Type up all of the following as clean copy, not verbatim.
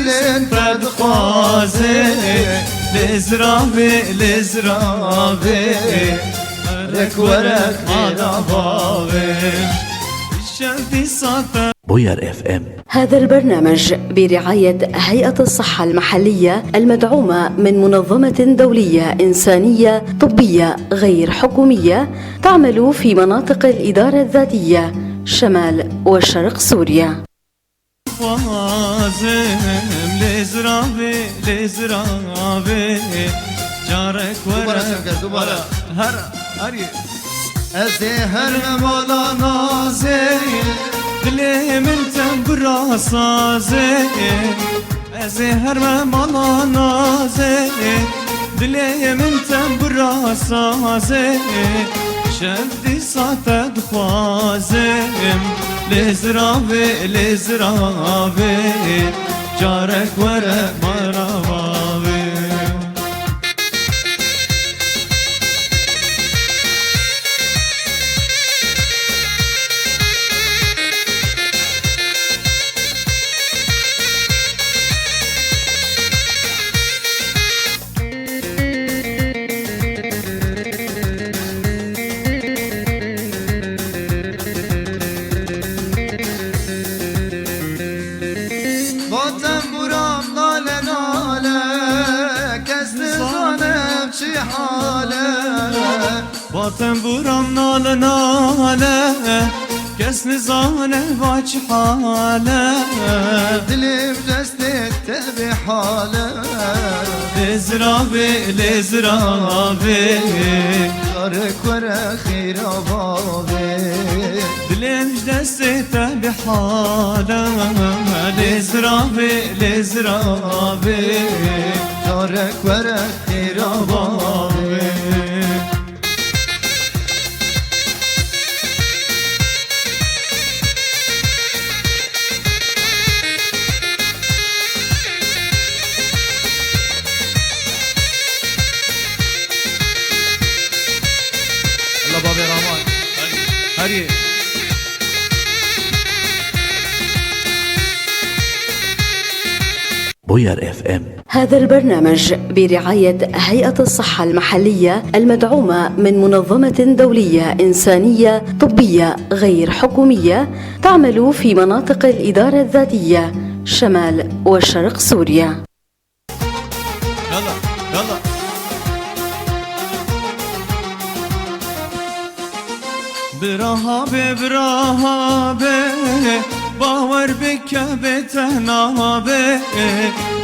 دلن تدخوازه لزرابي لزرابي رك ورك عرباوي الشمس ساطة. بوير اف ام. هذا البرنامج برعاية هيئة الصحة المحلية المدعومة من منظمة دولية إنسانية طبية غير حكومية تعمل في مناطق الإدارة الذاتية شمال وشرق سوريا. لزرابي لزرابي جارك ورا هر ازهر مولا نازي دلي من تنبرا سازي ازهر مولا نازي دلي من تنبرا سازي شدي ساتد خوازم لزرابي لزرابي جارك ورق مرابي. باطن برام ناله ناله کس نزانه واچ حاله دلم دستت تبي حاله لزرابي لزرابي جارك ورا خير بابي دلم دستت تبي حاله لزرابي لزرابي جارك ورا خير بابي. بابي رحمن هري بوير اف ام. هذا البرنامج برعاية هيئة الصحة المحلية المدعومة من منظمة دولية إنسانية طبية غير حكومية تعمل في مناطق الإدارة الذاتية شمال وشرق سوريا. يلا يلا برهابي برهابي باور بك بتهنابي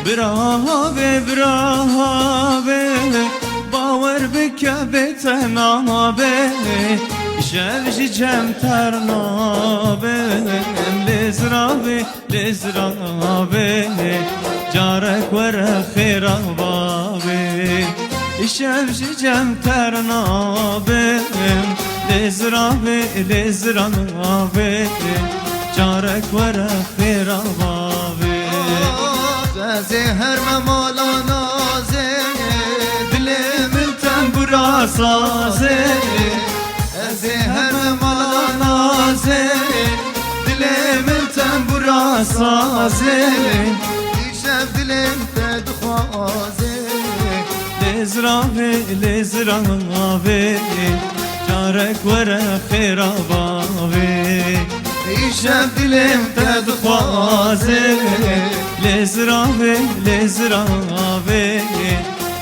برهابي برهابي باور بك بتهنابي شلجي جم ترنابي لزرابي لزرابي جارك ورا خير بابي شلجي جم ترنابي لزرابي لزرابي جارك ورا خير بابي زهر مولا نازي دلي من تنبرا سازي زهر مولا نازي دلي من تنبرا سازي شاف دلي تدخوازي لزرابي لزرابي جارك ورا خير بابي شاف دلم تدخوازي لزرابي لزرابي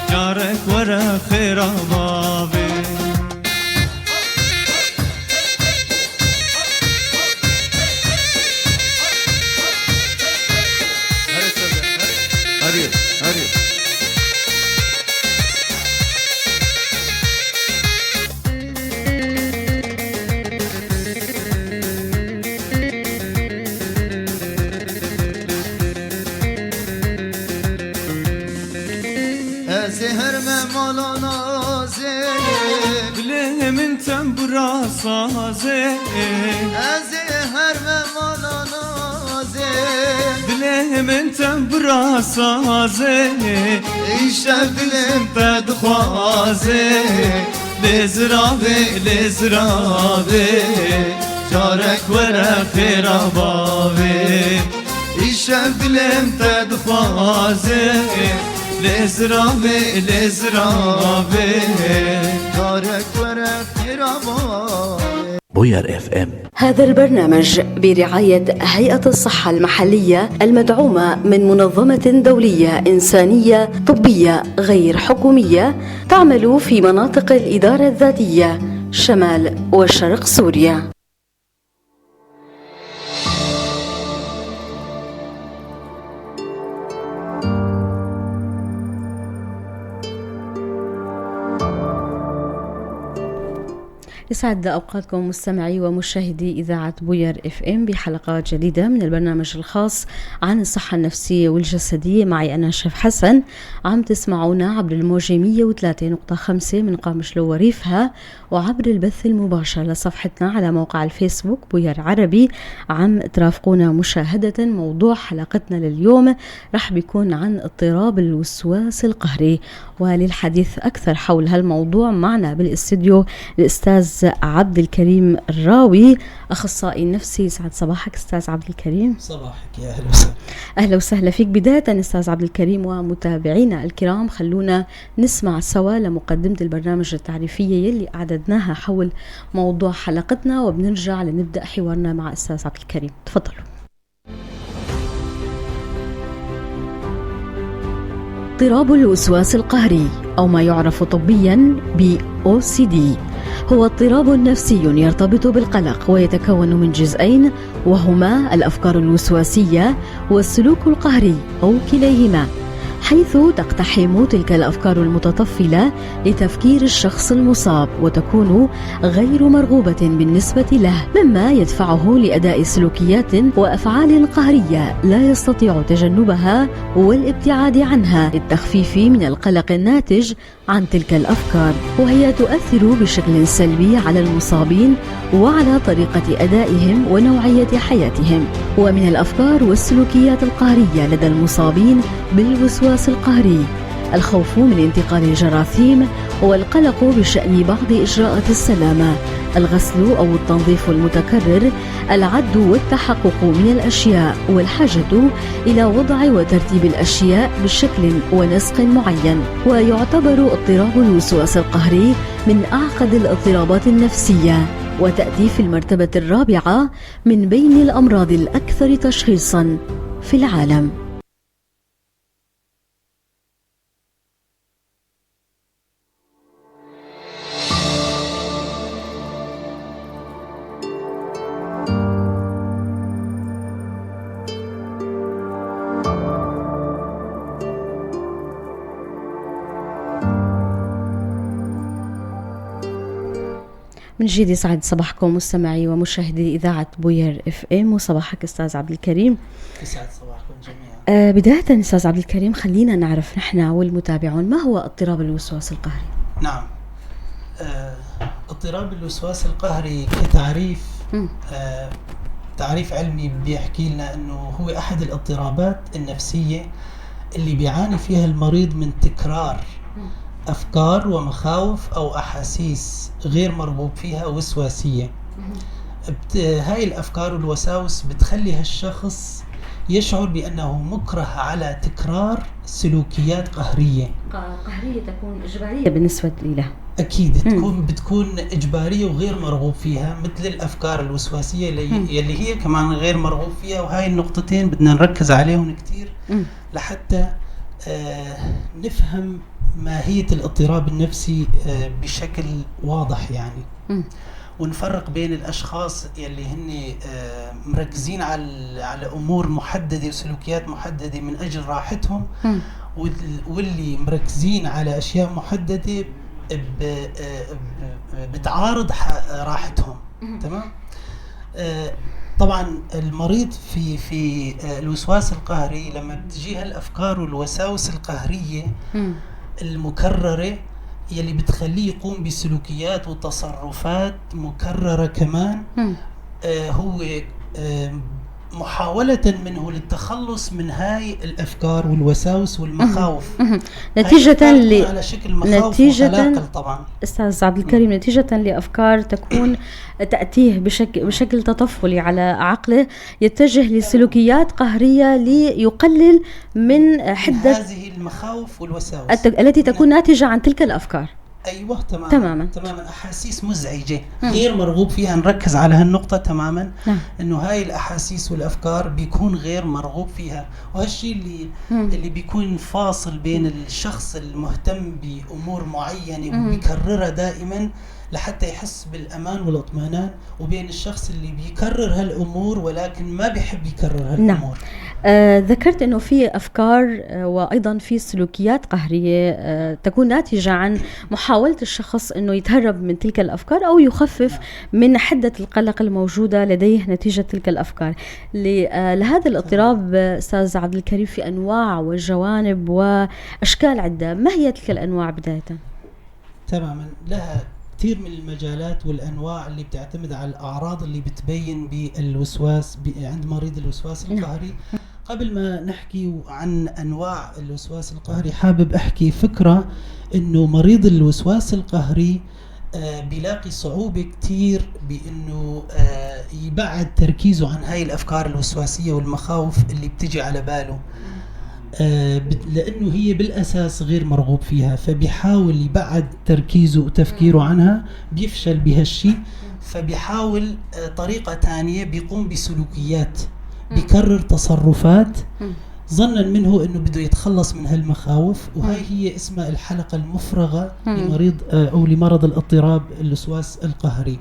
جارك ورا خير بابي. هري هري زهر مولا نازي بليه من تنبرا سازي زهر مولا نازي بليه من تنبرا سازي شاف دلم تدخوازي لزرابي لزرابي جارك ورا خير بابي شبلم تدخوازه لزرابي دارك ورق ربابي. بوير اف ام. هذا البرنامج برعاية هيئة الصحة المحلية المدعومة من منظمة دولية إنسانية طبية غير حكومية تعمل في مناطق الإدارة الذاتية شمال وشرق سوريا. يسعد أوقاتكم مستمعي ومشاهدي إذاعة بوير اف ام بحلقات جديدة من البرنامج الخاص عن الصحة النفسية والجسدية. معي أنا شيف حسن. عم تسمعونا عبر الموجة 103.5 من قامشلو وريفها، وعبر البث المباشر لصفحتنا على موقع الفيسبوك بوير عربي. عم ترافقونا مشاهدة. موضوع حلقتنا لليوم رح بيكون عن اضطراب الوسواس القهري، وللحديث أكثر حول هالموضوع معنا بالاستديو الأستاذ عبد الكريم الراوي، أخصائي نفسي. سعد صباحك أستاذ عبد الكريم. صباحك، يا أهلا وسهلا. أهلا وسهلا فيك. بداية أستاذ عبد الكريم ومتابعينا الكرام، خلونا نسمع سوا لمقدمة البرنامج التعريفية يلي أعددناها حول موضوع حلقتنا، وبنرجع لنبدأ حوارنا مع أستاذ عبد الكريم. تفضلوا. اضطراب الوسواس القهري أو ما يعرف طبيا ب OCD هو اضطراب نفسي يرتبط بالقلق، ويتكون من جزئين، وهما الأفكار الوسواسية والسلوك القهري أو كليهما، حيث تقتحم تلك الأفكار المتطفلة لتفكير الشخص المصاب وتكون غير مرغوبة بالنسبة له، مما يدفعه لأداء سلوكيات وأفعال قهرية لا يستطيع تجنبها والابتعاد عنها للتخفيف من القلق الناتج عن تلك الأفكار، وهي تؤثر بشكل سلبي على المصابين وعلى طريقة أدائهم ونوعية حياتهم. ومن الأفكار والسلوكيات القهرية لدى المصابين بالوسواس القهري الخوف من انتقال الجراثيم، والقلق بشأن بعض إجراءات السلامة، الغسل أو التنظيف المتكرر، العد والتحقق من الأشياء، والحاجة إلى وضع وترتيب الأشياء بشكل ونسق معين. ويعتبر اضطراب الوسواس القهري من أعقد الاضطرابات النفسية، وتأتي في المرتبة الرابعة من بين الأمراض الأكثر تشخيصا في العالم. من جديد يسعد صباحكم مستمعي ومشاهدي إذاعة بوير اف ام، وصباحك أستاذ عبد الكريم. يسعد صباحكم جميعا. بداية أستاذ عبد الكريم، خلينا نعرف نحن والمتابعون ما هو اضطراب الوسواس القهري؟ نعم، اضطراب الوسواس القهري كتعريف تعريف علمي بيحكي لنا أنه هو أحد الاضطرابات النفسية اللي بيعاني فيها المريض من تكرار أفكار ومخاوف أو أحاسيس غير مرغوب فيها وسواسية. هاي الأفكار والوساوس بتخلي هالشخص يشعر بأنه مكره على تكرار سلوكيات قهرية. قهرية تكون إجبارية بالنسبة له. أكيد بتكون إجبارية وغير مرغوب فيها، مثل الأفكار الوسواسية اللي هي كمان غير مرغوب فيها. وهاي النقطتين بدنا نركز عليهم كتير لحتى نفهم ماهية الاضطراب النفسي بشكل واضح يعني. ونفرق بين الأشخاص يلي هن مركزين على أمور محددة وسلوكيات محددة من أجل راحتهم، واللي مركزين على أشياء محددة بتعارض راحتهم. تمام. طبعا المريض في الوسواس القهري لما بتجيها الأفكار والوساوس القهرية المكررة يلي بتخليه يقوم بسلوكيات وتصرفات مكررة كمان، هو محاولة منه للتخلص من هاي الأفكار والوساوس والمخاوف. نتيجة على شكل مخاوف وخلاقل طبعا. أستاذ عبد الكريم، نتيجة لأفكار تكون تأتيه بشكل تطفلي على عقله، يتجه لسلوكيات قهرية ليقلل من حدة هذه المخاوف والوساوس التي تكون ناتجة عن تلك الأفكار. أيوة تماما. أحاسيس مزعجة غير مرغوب فيها. نركز على هالنقطة تماما. إنه هاي الأحاسيس والأفكار بيكون غير مرغوب فيها، وهالشيء اللي بيكون فاصل بين الشخص المهتم بأمور معينة وبيكررها دائما لحتى يحس بالأمان والاطمئنان، وبين الشخص اللي بيكرر هالأمور ولكن ما بيحب يكرر هالأمور. ذكرت أنه في أفكار وأيضا في سلوكيات قهرية تكون ناتجة عن محاولة الشخص أنه يتهرب من تلك الأفكار أو يخفف من حدة القلق الموجودة لديه نتيجة تلك الأفكار. لهذا الاضطراب أستاذ عبد الكريم في أنواع وجوانب وأشكال عدة، ما هي تلك الأنواع بداية؟ تماما، لها كثير من المجالات والأنواع اللي بتعتمد على الأعراض اللي بتبين بالوسواس عند مريض الوسواس القهري. قبل ما نحكي عن أنواع الوسواس القهري، حابب أحكي فكرة إنه مريض الوسواس القهري بيلاقي صعوبة كتير بإنه يبعد تركيزه عن هاي الأفكار الوسواسية والمخاوف اللي بتجي على باله، لأنه هي بالأساس غير مرغوب فيها، فبيحاول يبعد تركيزه وتفكيره عنها، بيفشل بهالشي، فبيحاول طريقة تانية، بيقوم بسلوكيات، بيكرر تصرفات ظنا منه انه بده يتخلص من هالمخاوف. وهي هي اسمها الحلقة المفرغة لمريض او لمرض الاضطراب الوسواس القهري.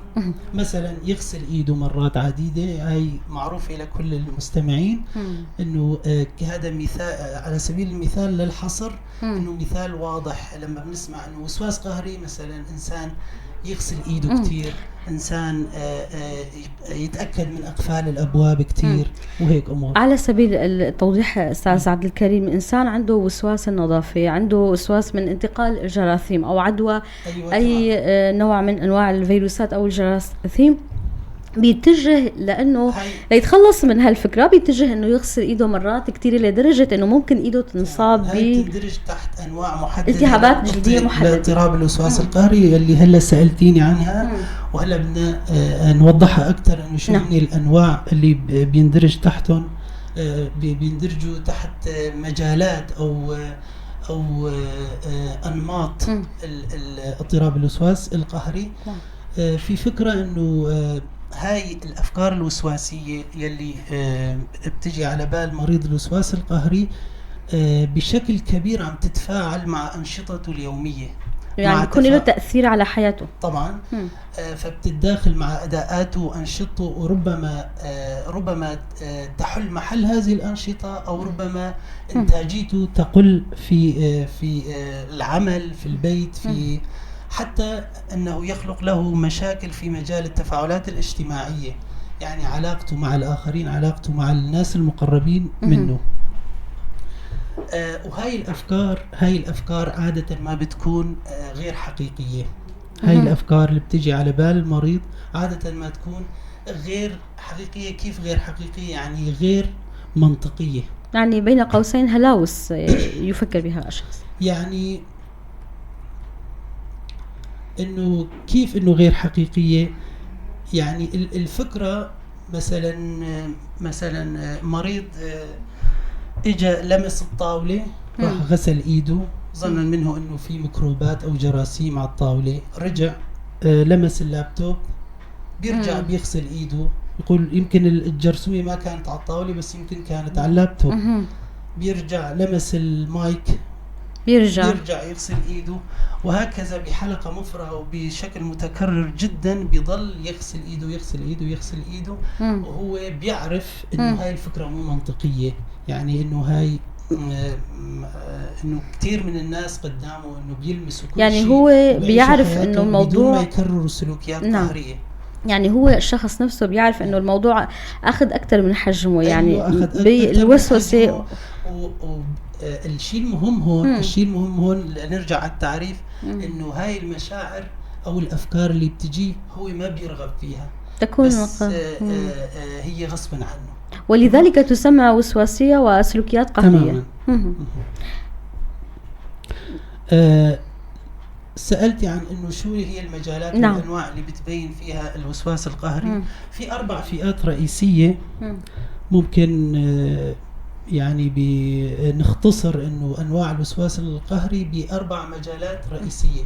مثلا يغسل ايده مرات عديدة، هاي معروفة لكل المستمعين، انه هذا مثال على سبيل المثال للحصر، انه مثال واضح لما بنسمع انه وسواس قهري، مثلا انسان يغسل ايده كتير، انسان يتاكد من اقفال الابواب كتير، وهيك امور. على سبيل التوضيح استاذ عبد الكريم، انسان عنده وسواس النظافه، عنده وسواس من انتقال الجراثيم او عدوى، أيوة اي نوع من انواع الفيروسات او الجراثيم، بيتجه لانه ليتخلص من هالفكره بيتجه انه يغسل ايده مرات كثيره لدرجه انه ممكن ايده تنصاب تندرج تحت انواع محدده، التهابات جلديه محدده لاضطراب الوسواس القهري اللي هلا سالتيني عنها. وهلا بدنا نوضحها اكثر، انه شو هي الانواع اللي بيندرج تحتهم، بيندرجوا تحت مجالات او انماط اضطراب الوسواس القهري. في فكره انه هاي الأفكار الوسواسية يلي بتجي على بال مريض الوسواس القهري بشكل كبير عم تتفاعل مع أنشطته اليومية، يعني يكون له تأثير على حياته طبعا. فبتتداخل مع أداءاته وأنشطته، وربما تحل محل هذه الأنشطة، أو ربما إنتاجيته تقل في العمل، في البيت، في حتى أنه يخلق له مشاكل في مجال التفاعلات الاجتماعية، يعني علاقته مع الآخرين، علاقته مع الناس المقربين منه. وهاي الأفكار عادة ما بتكون غير حقيقية. هاي الأفكار اللي بتجي على بال المريض عادة ما تكون غير حقيقية. كيف غير حقيقية؟ يعني غير منطقية، يعني بين قوسين هلاوس يفكر بها الشخص. يعني انه كيف انه غير حقيقية؟ يعني الفكرة مثلا مريض اجى لمس الطاولة، راح غسل ايده ظنا منه انه في ميكروبات او جراثيم على الطاولة، رجع لمس اللابتوب، بيرجع بيغسل ايده، يقول يمكن الجرثومة ما كانت على الطاولة بس يمكن كانت على اللابتوب. بيرجع لمس المايك، بيرجع يغسل ايده، وهكذا بحلقة مفرغة وبشكل متكرر جدا بيضل يغسل ايده وهو بيعرف انه هاي الفكرة مو منطقية. يعني انه هاي انه كثير من الناس قدامه انه بيلمسوا كل يعني شيء، هو بيعرف انه الموضوع بدون ما يكرروا سلوكيات قهرية. يعني هو الشخص نفسه بيعرف انه الموضوع اخذ اكثر من حجمه، يعني بالوسوسة. الشيء المهم هون نرجع على التعريف، انه هاي المشاعر او الافكار اللي بتجي هو ما بيرغب فيها، تكون بس هي غصبا عنه. ولذلك تسمى وسواسية وسلوكيات قهرية. تماما. سألتي عن انه شو هي المجالات نعم. والانواع اللي بتبين فيها الوسواس القهري. في 4 فئات رئيسية ممكن يعني بنختصر انه انواع الوسواس القهري ب4 مجالات رئيسية.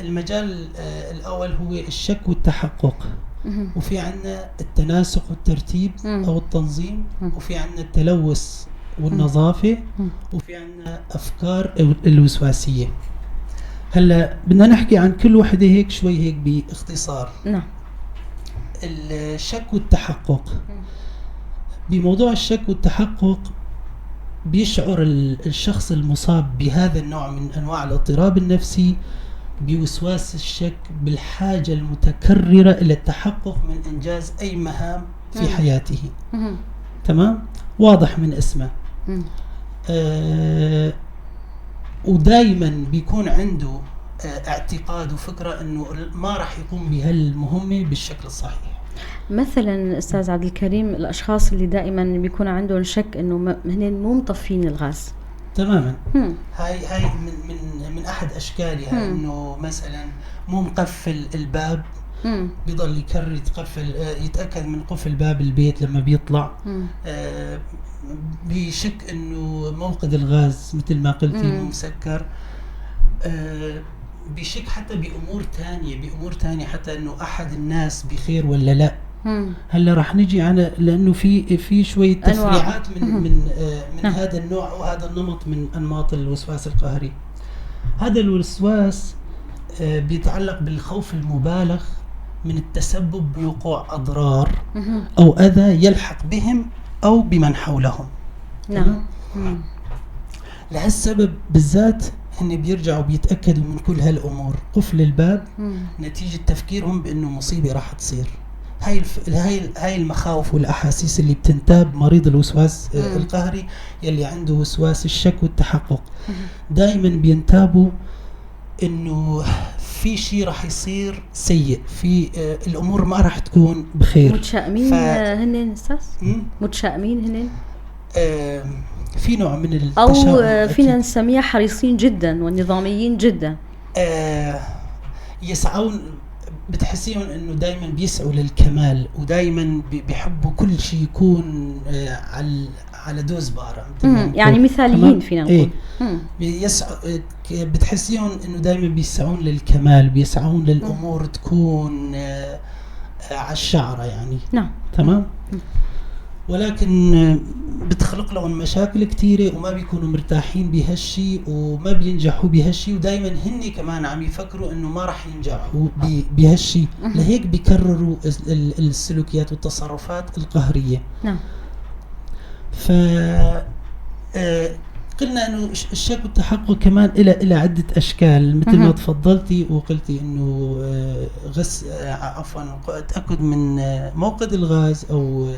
المجال الاول هو الشك والتحقق، وفي عندنا التناسق والترتيب او التنظيم، وفي عندنا التلوث والنظافة، وفي عندنا افكار الوسواسية. هلا بدنا نحكي عن كل وحدة هيك شوي هيك باختصار. نعم. الشك والتحقق. بموضوع الشك والتحقق بيشعر الشخص المصاب بهذا النوع من انواع الاضطراب النفسي بوسواس الشك بالحاجة المتكررة الى التحقق من انجاز اي مهام في حياته. تمام؟ واضح من اسمه. ودائما بيكون عنده اعتقاد وفكرة انه ما راح يقوم بهالمهمة بالشكل الصحيح. مثلا استاذ عبد الكريم، الاشخاص اللي دائما بيكون عندهم شك انه هن مو مطفين الغاز. تماما. هاي من احد اشكالها، انه مثلا مو مقفل الباب، بيضل يكرر يتاكد من قفل باب البيت لما بيطلع. بيشك انه موقد الغاز مثل ما قلتي مو مسكر. بيشك حتى بامور ثانيه حتى انه احد الناس بخير ولا لا. هلا راح نجي على لانه في شويه تفريعات من هذا النوع وهذا النمط من انماط الوسواس القهري. هذا الوسواس بيتعلق بالخوف المبالغ من التسبب بوقوع اضرار او اذى يلحق بهم او بمن حولهم. نعم. لهالسبب بالذات هن بيرجعوا بيتاكدوا من كل هالامور، قفل الباب نتيجه تفكيرهم بانه مصيبه راح تصير. هاي المخاوف والاحاسيس اللي بتنتاب مريض الوسواس القهري يلي عنده وسواس الشك والتحقق. دائما بينتابوا انه في شيء راح يصير سيء، في الامور ما راح تكون بخير. متشائمين هن استاذ؟ متشائمين هن؟ في نوع من التشاؤم، او فينا نسميها حريصين جدا والنظاميين جدا. يسعون، بتحسيهم انه دائما بيسعوا للكمال ودائما بيحبوا كل شيء يكون على دوز بارة. يعني مثاليين فينا نقول. بتحسيهم انه دائما بيسعون للكمال، بيسعون للامور تكون على الشعرة يعني. نعم. تمام. ولكن بتخلق لهم مشاكل كثيرة وما بيكونوا مرتاحين بهالشي وما بينجحوا بهالشي، ودائما هن كمان عم يفكروا انه ما راح ينجحوا بهالشي، لهيك بيكرروا السلوكيات والتصرفات القهرية. نعم. قلنا انه الشك والتحقق كمان إلى عدة اشكال مثل ما تفضلتي وقلتي انه التأكد من موقد الغاز او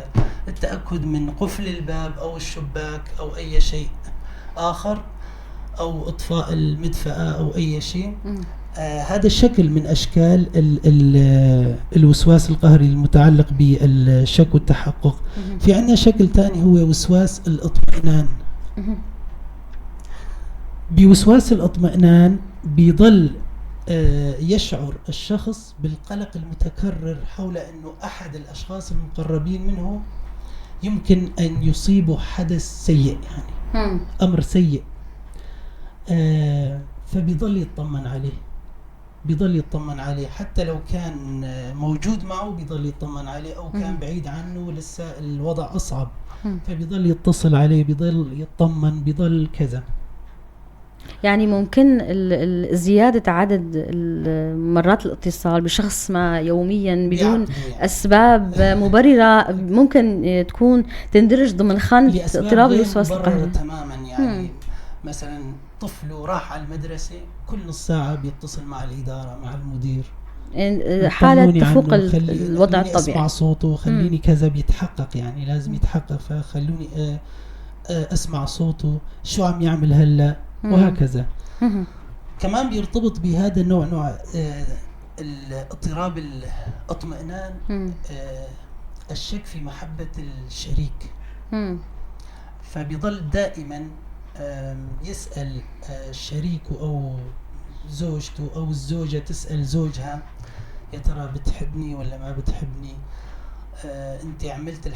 التأكد من قفل الباب او الشباك او اي شيء اخر او اطفاء المدفأة او اي شيء. هذا شكل من اشكال الوسواس القهري المتعلق بالشك والتحقق. في عندنا شكل ثاني هو وسواس الاطمئنان. بوسواس الاطمئنان بيضل يشعر الشخص بالقلق المتكرر حول انه احد الاشخاص المقربين منه يمكن ان يصيبه حدث سيء، يعني امر سيء. فبيضل يطمن عليه حتى لو كان موجود معه، بيضل يطمن عليه او كان بعيد عنه لسه الوضع اصعب، فبيضل يتصل عليه، بيضل يطمن، بيضل كذا. يعني ممكن زيادة عدد مرات الاتصال بشخص ما يوميا بدون أسباب مبررة ممكن تكون تندرج ضمن خانة اضطراب الوسواس القهري تماما. يعني مثلا طفله راح على المدرسة كل نص ساعة بيتصل مع الإدارة مع المدير، حالة تفوق الوضع الطبيعي. اسمع صوته، خليني كذا، بيتحقق يعني لازم يتحقق، فخلوني اسمع صوته، شو عم يعمل هلا، وهكذا. كمان بيرتبط بهذا النوع اضطراب الاطمئنان، الشك في محبة الشريك. فبيظل دائما يسأل شريكه أو زوجته أو الزوجة تسأل زوجها يا ترى بتحبني ولا ما بتحبني؟ انت عملت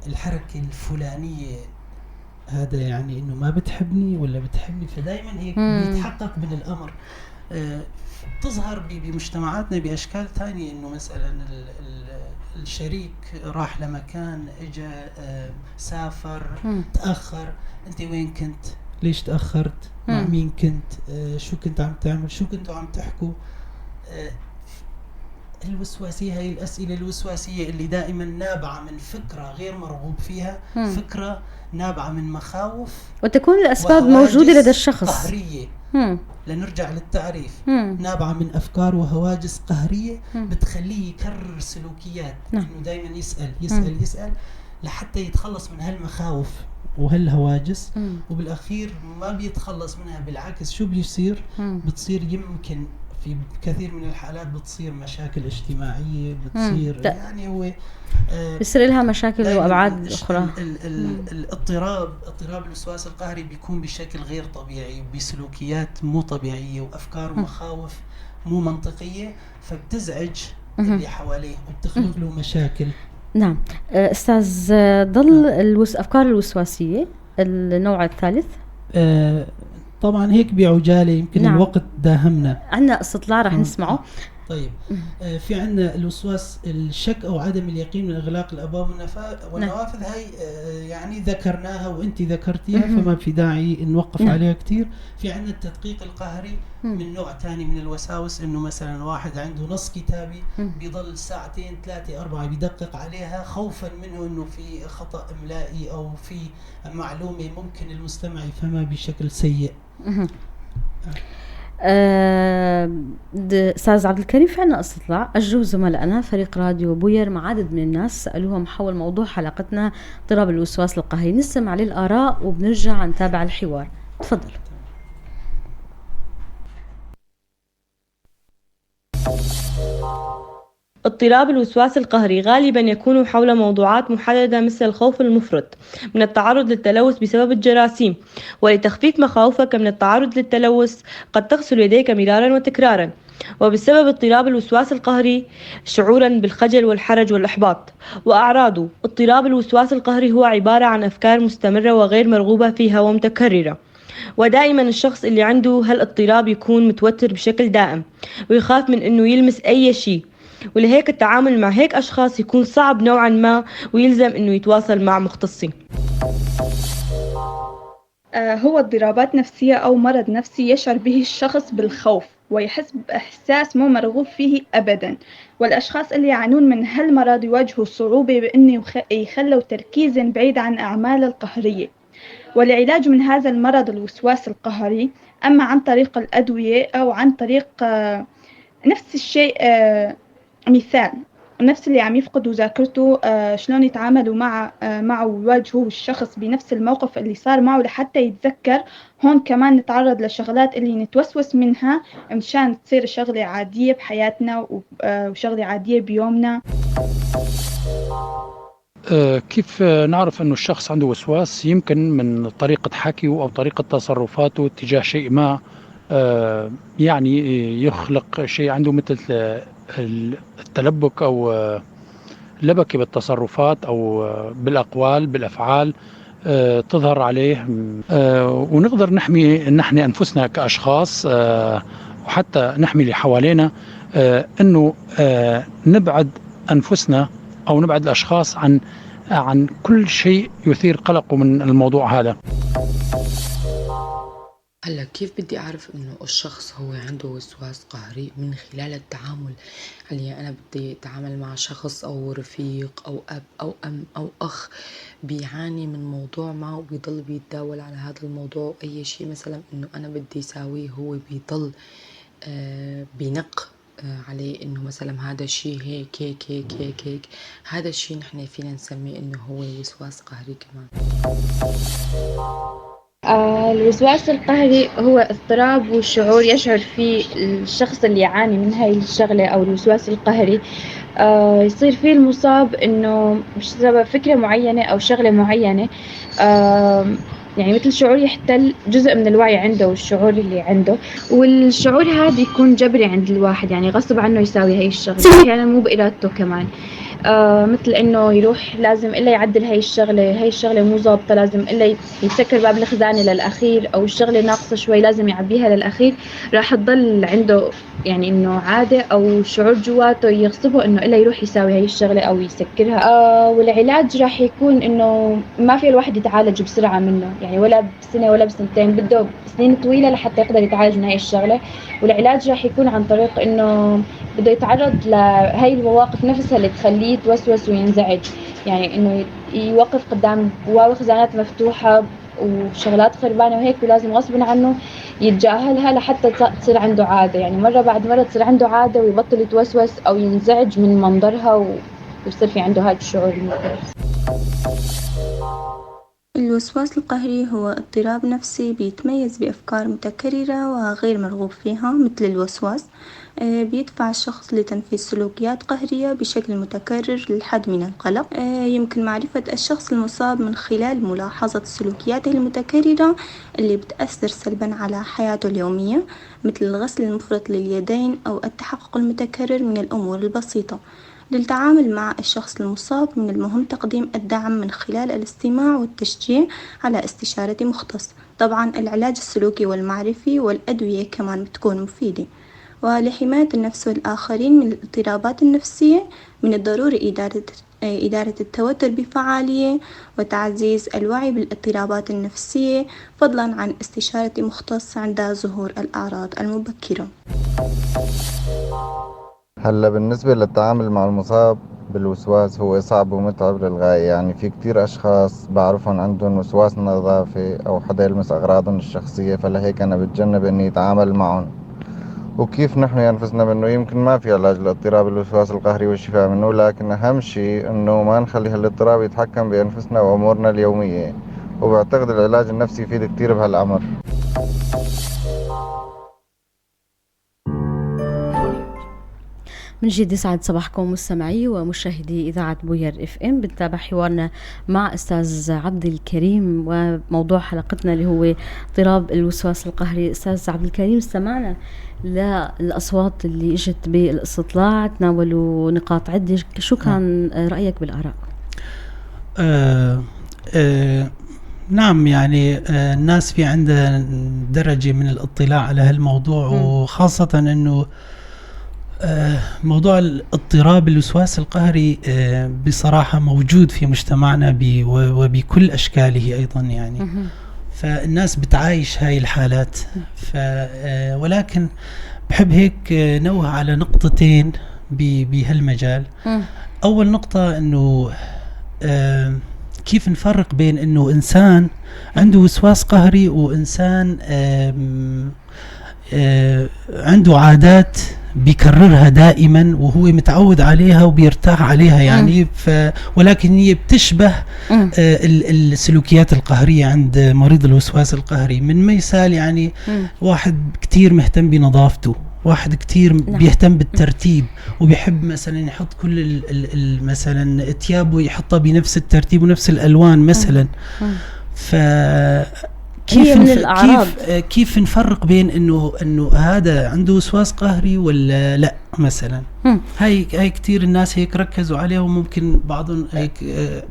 الحركة الفلانية، هذا يعني انه ما بتحبني ولا بتحبني؟ فدائما هيك بيتحقق من الامر. تظهر بمجتمعاتنا باشكال ثانية، انه مثلا الشريك راح لمكان، اجى سافر، تاخر، انت وين كنت؟ ليش تاخرت؟ مع مين كنت؟ شو كنت عم تعمل؟ شو كنتوا عم تحكوا؟ الوسواسية، هي الأسئلة الوسواسية اللي دائما نابعة من فكرة غير مرغوب فيها، فكرة نابعة من مخاوف، وتكون الأسباب موجودة لدى الشخص قهرية. لنرجع للتعريف، نابعة من أفكار وهواجس قهرية بتخليه يكرر سلوكيات، إنه دائما يسأل لحتى يتخلص من هالمخاوف وهالهواجس، وبالأخير ما بيتخلص منها. بالعكس شو بيصير؟ بتصير يمكن في كثير من الحالات بتصير مشاكل اجتماعية، بتصير يعني هو بيصير لها مشاكل وأبعاد أخرى. اضطراب الوسواس القهري بيكون بشكل غير طبيعي، بسلوكيات مو طبيعية وأفكار ومخاوف مو منطقية، فبتزعج اللي حواليه وبتخلق له مشاكل. نعم أستاذ، ضل أفكار الوسواسية النوع الثالث. طبعا هيك بعجالة، يمكن الوقت داهمنا. عندنا استطلاع رح نسمعه. طيب، في عندنا الوسواس الشك أو عدم اليقين من إغلاق الأبواب والنوافذ. هاي يعني ذكرناها وأنت ذكرتيها، فما في داعي نوقف عليها كتير. في عندنا التدقيق القهري من نوع تاني من الوساوس، إنه مثلا واحد عنده نص كتابي بيضل ساعتين 3 4 بيدقق عليها خوفا منه إنه في خطأ إملائي أو في معلومة ممكن المستمع يفهمها بشكل سيء. أستاذ عبد الكريم، في عنا استطلاع أجروه زملائنا فريق راديو بوير مع عدد من الناس، سألوهم حول موضوع حلقتنا اضطراب الوسواس القهري. نسمع عليه الآراء وبنرجع نتابع الحوار. تفضل. اضطراب الوسواس القهري غالبا يكون حول موضوعات محددة مثل الخوف المفرط من التعرض للتلوث بسبب الجراثيم، ولتخفيف مخاوفك من التعرض للتلوث قد تغسل يديك مرارا وتكرارا. وبسبب اضطراب الوسواس القهري شعورا بالخجل والحرج والإحباط. وأعراضه: اضطراب الوسواس القهري هو عبارة عن أفكار مستمرة وغير مرغوبة فيها ومتكررة، ودائما الشخص اللي عنده هالاضطراب يكون متوتر بشكل دائم ويخاف من انه يلمس اي شيء، ولهيك التعامل مع هيك اشخاص يكون صعب نوعا ما ويلزم انه يتواصل مع مختصين. هو اضطرابات نفسية أو مرض نفسي يشعر به الشخص بالخوف ويحس بإحساس مو مرغوب فيه أبدا، والأشخاص اللي يعانون من هالمرض يواجهوا صعوبة بأنه يخلوا تركيزا بعيد عن أعمال القهرية. والعلاج من هذا المرض الوسواس القهري أما عن طريق الأدوية أو عن طريق نفس الشيء، مثال نفس اللي عم يفقدوا ذاكرته شلون يتعاملوا معه ويواجهوا الشخص بنفس الموقف اللي صار معه لحتى يتذكر. هون كمان نتعرض لشغلات اللي نتوسوس منها مشان تصير شغلة عادية بحياتنا وشغلة عادية بيومنا. كيف نعرف أنه الشخص عنده وسواس؟ يمكن من طريقة حكيه أو طريقة تصرفاته تجاه شيء ما، يعني يخلق شيء عنده مثل التلبك أو لبكة بالتصرفات أو بالأقوال بالأفعال تظهر عليه، ونقدر نحمي أنفسنا كأشخاص وحتى نحمي اللي حوالينا، أنه نبعد أنفسنا أو نبعد الأشخاص عن كل شيء يثير قلقه من الموضوع هذا. هلا كيف بدي أعرف إنه الشخص هو عنده وسواس قهري؟ من خلال التعامل. يعني أنا بدي أتعامل مع شخص أو رفيق أو أب أو أم أو أخ بيعاني من موضوع ما وبيضل بيتداول على هذا الموضوع، أي شيء مثلا إنه أنا بدي ساويه هو بيضل بينق عليه إنه مثلا هذا الشيء هيك هيك هيك هيك هيك. هذا الشيء نحن فينا نسميه إنه هو وسواس قهري كمان. الوسواس القهري هو اضطراب وشعور يشعر فيه الشخص اللي يعاني من هاي الشغلة أو الوسواس القهري. يصير فيه المصاب إنه بسبب فكرة معينة أو شغلة معينة، يعني مثل شعور يحتل جزء من الوعي عنده والشعور اللي عنده، والشعور هذا يكون جبري عند الواحد، يعني غصب عنه يساوي هاي الشغلة، أحيانا مو بإرادته كمان. مثل انه يروح لازم الا يعدل هاي الشغله مو ظابطه، لازم الا يسكر باب الخزانه للاخير، او الشغله ناقصه شوي لازم يعبيها للاخير. راح تضل عنده يعني انه عاده او شعور جواته يغصبه انه الا يروح يساوي هاي الشغله او يسكرها. والعلاج راح يكون انه ما في الواحد يتعالج بسرعه منه، يعني ولا بسنه ولا بسنتين، بده سنين طويله لحتى يقدر يتعالج من هاي الشغله. والعلاج راح يكون عن طريق انه بده يتعرض لهاي المواقف نفسها اللي تخليه يتوسوس وينزعج، يعني انه يوقف قدام بواب خزانات مفتوحة وشغلات خربانة وهيك، ولازم غصبا عنه يتجاهلها لحتى تصير عنده عادة، يعني مرة بعد مرة تصير عنده عادة ويبطل يتوسوس أو ينزعج من منظرها ويصير في عنده هذا الشعور المكرر. الوسواس القهري هو اضطراب نفسي بيتميز بأفكار متكررة وغير مرغوب فيها مثل الوسواس، بيدفع الشخص لتنفيذ سلوكيات قهرية بشكل متكرر للحد من القلق. يمكن معرفة الشخص المصاب من خلال ملاحظة سلوكياته المتكررة اللي بتأثر سلبا على حياته اليومية، مثل الغسل المفرط لليدين أو التحقق المتكرر من الأمور البسيطة. للتعامل مع الشخص المصاب من المهم تقديم الدعم من خلال الاستماع والتشجيع على استشارة مختص. طبعا العلاج السلوكي والمعرفي والأدوية كمان بتكون مفيدة. ولحماية النفس والآخرين من الاضطرابات النفسية من الضروري إدارة التوتر بفعالية وتعزيز الوعي بالاضطرابات النفسية، فضلا عن استشارة مختص عند ظهور الأعراض المبكرة. هلا بالنسبة للتعامل مع المصاب بالوسواس هو صعب ومتعب للغاية، يعني في كتير أشخاص بعرفهم عندهم وسواس نظافة أو حدا يلمس أغراضهم الشخصية، فلهيك أنا بتجنب إني أتعامل معهم. وكيف نحمي أنفسنا منه؟ يمكن ما في علاج لاضطراب الوسواس القهري والشفاء منه، لكن أهم شيء إنه ما نخلي هالاضطراب يتحكم بأنفسنا وأمورنا اليومية، وبعتقد العلاج النفسي يفيد كتير بهالأمر. من جد يسعد صباحكم مستمعي ومشاهدي إذاعة بوير اف ام. بنتابع حوارنا مع أستاذ عبد الكريم وموضوع حلقتنا اللي هو اضطراب الوسواس القهري. أستاذ عبد الكريم، استمعنا للأصوات اللي اجت بالاستطلاع، تناولوا نقاط عدة، شو كان رأيك بالآراء؟ نعم، يعني الناس في عندها درجة من الاطلاع على هالموضوع، وخاصة أنه موضوع الاضطراب الوسواس القهري بصراحة موجود في مجتمعنا وبكل أشكاله أيضا، يعني فالناس بتعايش هاي الحالات. ولكن بحب هيك نوه على نقطتين بهالمجال. أول نقطة أنه كيف نفرق بين أنه إنسان عنده وسواس قهري وإنسان عنده عادات بيكررها دائما وهو متعود عليها وبيرتاح عليها، يعني ولكن هي بتشبه السلوكيات القهرية عند مريض الوسواس القهري. من مثال يعني واحد كتير مهتم بنظافته، واحد كتير بيهتم بالترتيب وبيحب مثلا يحط كل مثلا ثيابه يحطها بنفس الترتيب ونفس الألوان مثلا. كيف نفرق بين انه هذا عنده وسواس قهري ولا لا مثلا؟ هاي كتير الناس هيك ركزوا عليها، وممكن بعضهم هيك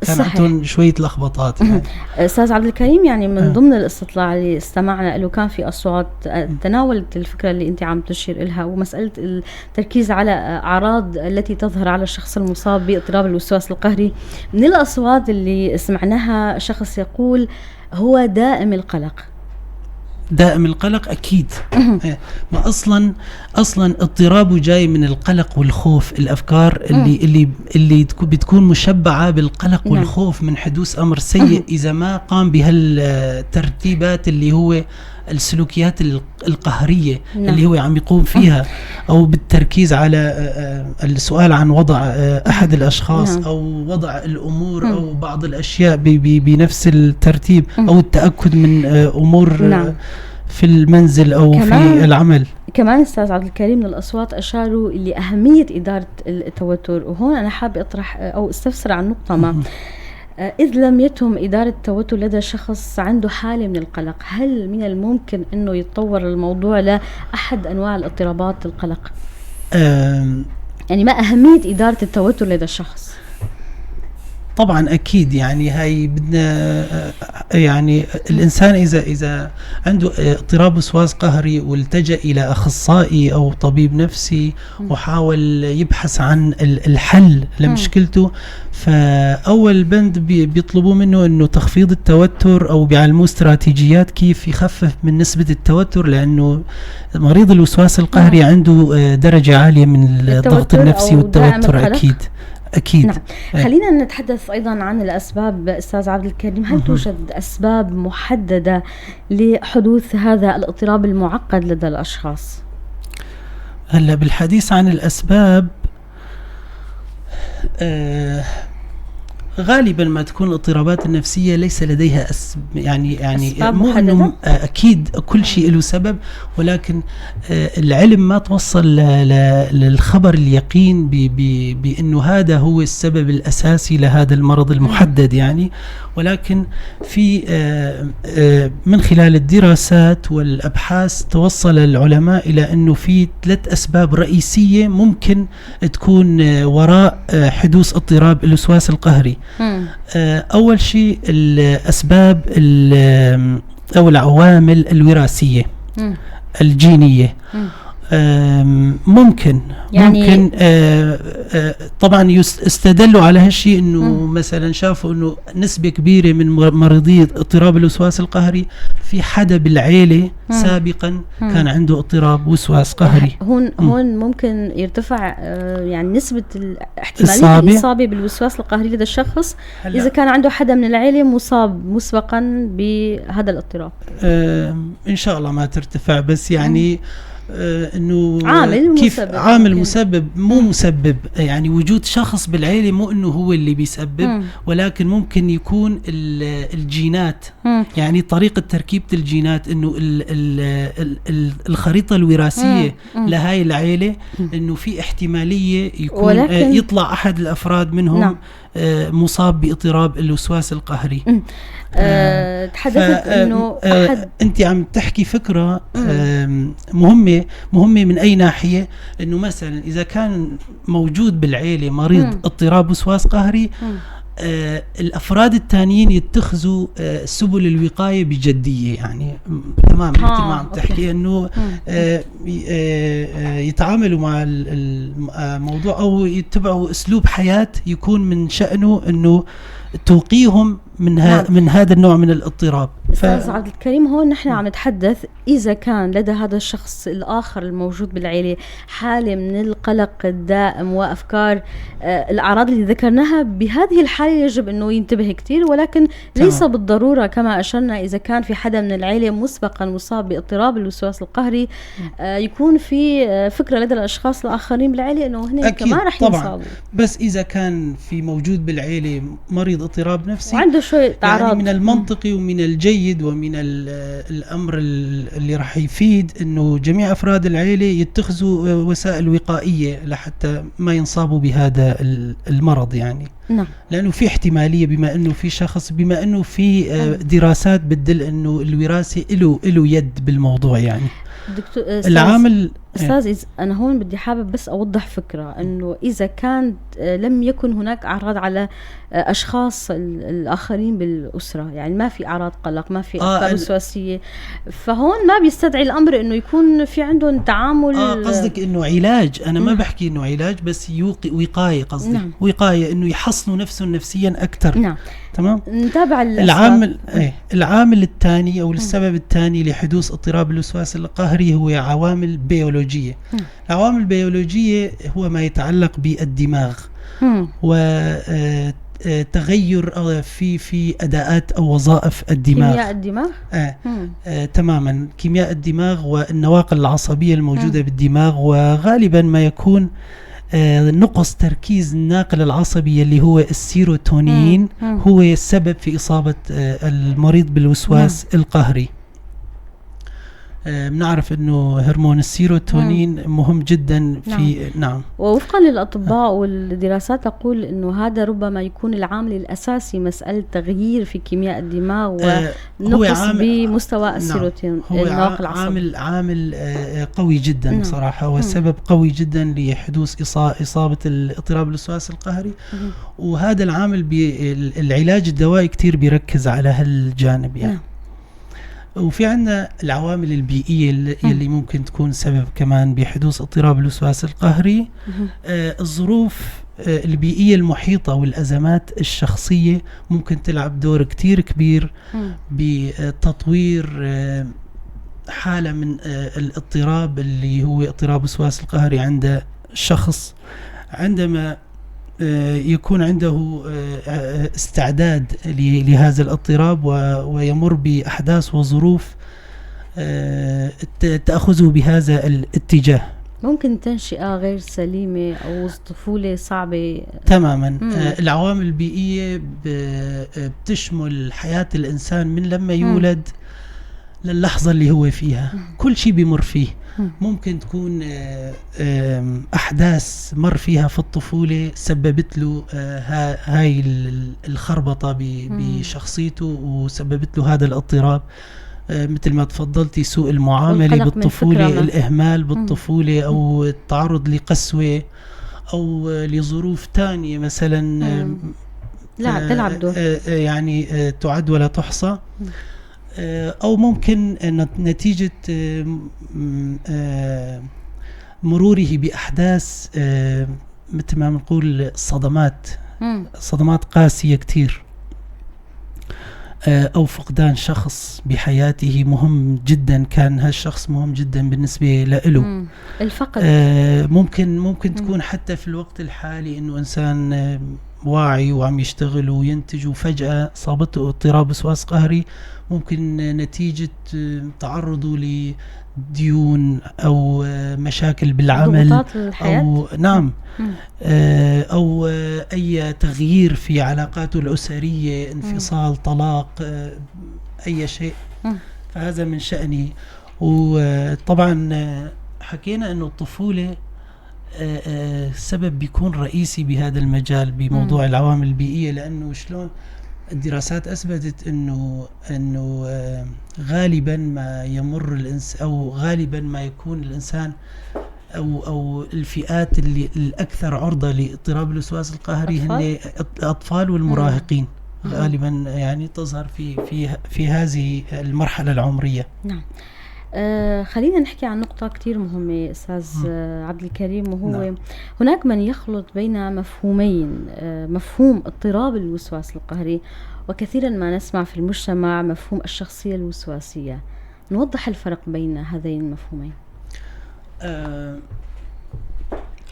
كان عندهم شويه لخبطات. يعني استاذ عبد الكريم، يعني من ضمن الاستطلاع اللي استمعنا له كان في اصوات تناولت الفكره اللي انت عم تشير لها، ومساله التركيز على اعراض التي تظهر على الشخص المصاب باضطراب الوسواس القهري. من الاصوات اللي سمعناها شخص يقول هو دائم القلق. دائم القلق أكيد. ما أصلا اضطرابه جاي من القلق والخوف، الأفكار اللي بتكون مشبعة بالقلق والخوف من حدوث أمر سيء إذا ما قام بهالترتيبات اللي هو السلوكيات القهرية اللي هو عم يقوم فيها. أو بالتركيز على السؤال عن وضع أحد الأشخاص نعم. أو وضع الأمور أو بعض الأشياء بنفس الترتيب أو التأكد من أمور نعم. في المنزل أو في العمل. كمان أستاذ عبد الكريم من الأصوات أشاروا لأهمية إدارة التوتر، وهون أنا حابة أطرح أو استفسر عن نقطة ما. إذ لم يتم إدارة التوتر لدى شخص عنده حالة من القلق، هل من الممكن أنه يتطور الموضوع لأحد أنواع الاضطرابات القلق؟ يعني ما أهمية إدارة التوتر لدى الشخص؟ طبعا أكيد، يعني هاي بدنا يعني الإنسان إذا عنده اضطراب وسواس قهري والتجأ إلى أخصائي أو طبيب نفسي وحاول يبحث عن الحل لمشكلته، فأول بند بيطلبوا منه إنه تخفيض التوتر أو بيعلموه استراتيجيات كيف يخفف من نسبة التوتر، لأنه مريض الوسواس القهري عنده درجة عالية من الضغط النفسي والتوتر. أكيد. نعم. خلينا نتحدث أيضا عن الأسباب أستاذ عبد الكريم. هل توجد أسباب محددة لحدوث هذا الاضطراب المعقد لدى الأشخاص؟ هلا بالحديث عن الأسباب، غالبا ما تكون الاضطرابات النفسية ليس لديها يعني مو انه اكيد كل شيء له سبب، ولكن العلم ما توصل للخبر اليقين بانه هذا هو السبب الاساسي لهذا المرض المحدد يعني. ولكن في من خلال الدراسات والابحاث توصل العلماء الى انه في 3 اسباب رئيسية ممكن تكون وراء حدوث اضطراب الوسواس القهري. أول شيء الأسباب أو العوامل الوراثية الجينية. ممكن طبعا استدلوا على هالشيء انه مثلا شافوا انه نسبة كبيرة من مريضي اضطراب الوسواس القهري في حدا بالعيلة سابقا كان عنده اضطراب وسواس قهري. هون ممكن يرتفع يعني نسبة احتمالية الإصابة بالوسواس القهري لدى الشخص إذا كان عنده حدا من العيلة مصاب مسبقا بهذا الاضطراب. إن شاء الله ما ترتفع، بس يعني انه عامل كيف مسبب عامل مسبب مو مسبب، يعني وجود شخص بالعيلة مو انه هو اللي بيسبب، ولكن ممكن يكون الجينات، يعني طريقة تركيبة الجينات، انه الخريطة الوراثية لهاي العيلة انه في احتمالية يكون يطلع احد الافراد منهم مصاب باضطراب الوسواس القهري. تحدثت انه انت عم تحكي فكرة مهمة من اي ناحية، انه مثلا اذا كان موجود بالعيلة مريض اضطراب وسواس قهري، الافراد الثانيين يتخذوا سبل الوقاية بجدية، يعني تمام مثل ما عم تحكي انه يتعاملوا مع الموضوع او يتبعوا اسلوب حياة يكون من شأنه انه توقيهم من هذا النوع من الاضطراب. أستاذ عبد الكريم، هون نحن عم نتحدث إذا كان لدى هذا الشخص الآخر الموجود بالعيلة حالة من القلق الدائم وأفكار الأعراض اللي ذكرناها، بهذه الحالة يجب أنه ينتبه كتير، ولكن ليس بالضرورة كما أشرنا إذا كان في حدا من العيلة مسبقا مصاب باضطراب الوسواس القهري يكون في فكرة لدى الأشخاص الآخرين بالعيلة أنه هن كمان رح يصابوا. بس إذا كان في موجود بالعيلة مريض اضطراب نفسي وعنده شوية أعراض، يعني من المنطقي ومن الجيد ومن الأمر اللي راح يفيد إنه جميع أفراد العائلة يتخذوا وسائل وقائية لحتى ما ينصابوا بهذا المرض يعني. نعم. لأنه في احتمالية بما إنه في دراسات بتدل إنه الوراثة له يد بالموضوع يعني. دكتور العامل أستاذ أنا هون بدي حابب بس أوضح فكرة، أنه إذا كان لم يكن هناك أعراض على أشخاص الآخرين بالأسرة، يعني ما في أعراض قلق، ما في أفكار وسواسية، فهون ما بيستدعي الأمر أنه يكون في عندهم تعامل. قصدك أنه علاج؟ أنا ما بحكي أنه علاج، بس وقاية قصدي. نعم. وقاية أنه يحصنوا نفسهم نفسيا أكثر. نعم. تمام. نتابع العامل الثاني أو السبب الثاني لحدوث اضطراب الوسواس القهري هو عوامل بيولوجية. العوامل البيولوجية هو ما يتعلق بالدماغ تغير في أداءات أو وظائف الدماغ. كيمياء الدماغ؟ تماما، كيمياء الدماغ والنواقل العصبية الموجودة بالدماغ، وغالبا ما يكون نقص تركيز الناقل العصبي اللي هو السيروتونين هو السبب في إصابة المريض بالوسواس القهري. بنعرف انه هرمون السيروتونين مهم جدا في نعم. ووفقا للأطباء والدراسات تقول انه هذا ربما يكون العامل الأساسي، مسألة تغيير في كيمياء الدماغ ونقص بمستوى السيروتونين. هو عامل قوي جدا بصراحة، وسبب قوي جدا لحدوث إصابة الاضطراب الوسواس القهري. وهذا العامل العلاج الدوائي كتير بيركز على هالجانب يعني. وفي عندنا العوامل البيئية اللي ممكن تكون سبب كمان بحدوث اضطراب الوسواس القهري. الظروف البيئية المحيطة والأزمات الشخصية ممكن تلعب دور كتير كبير بتطوير حالة من الاضطراب اللي هو اضطراب الوسواس القهري عند الشخص، عندما يكون عنده استعداد لهذا الاضطراب ويمر بأحداث وظروف تأخذه بهذا الاتجاه. ممكن تنشئة غير سليمة أو طفولة صعبة. تماما. العوامل البيئية بتشمل حياة الإنسان من لما يولد للحظة اللي هو فيها، كل شيء بيمر فيه. ممكن تكون أحداث مر فيها في الطفولة سببت له هاي الخربطة بشخصيته وسببت له هذا الاضطراب، مثل ما تفضلتي سوء المعاملة بالطفولة، الإهمال بالطفولة، أو التعرض لقسوة، أو لظروف تانية مثلا تلعب دور يعني تعد ولا تحصى. أو ممكن نتيجة مروره بأحداث مثل ما بنقول صدمات قاسية كتير، أو فقدان شخص بحياته مهم جدا، كان هالشخص مهم جدا بالنسبة له. الفقد ممكن تكون حتى في الوقت الحالي إنه إنسان واعي وعم يشتغل وينتج وفجأة صابته اضطراب وسواس قهري، ممكن نتيجة تعرضه لديون أو مشاكل بالعمل، أو نعم أو أي تغيير في علاقاته الأسرية، انفصال، طلاق، أي شيء، فهذا من شأنه. وطبعا حكينا أنه الطفولة سبب بيكون رئيسي بهذا المجال بموضوع العوامل البيئية، لأنه شلون الدراسات أثبتت أنه غالبا ما يمر الإنسان، أو غالبا ما يكون الإنسان أو الفئات اللي الأكثر عرضة لاضطراب الوسواس القهري هن الأطفال والمراهقين. غالبا يعني تظهر في هذه المرحلة العمرية. نعم. خلينا نحكي عن نقطة كتير مهمة أستاذ عبد الكريم، وهو هناك من يخلط بين مفهومين، مفهوم اضطراب الوسواس القهري، وكثيرا ما نسمع في المجتمع مفهوم الشخصية الوسواسية. نوضح الفرق بين هذين المفهومين.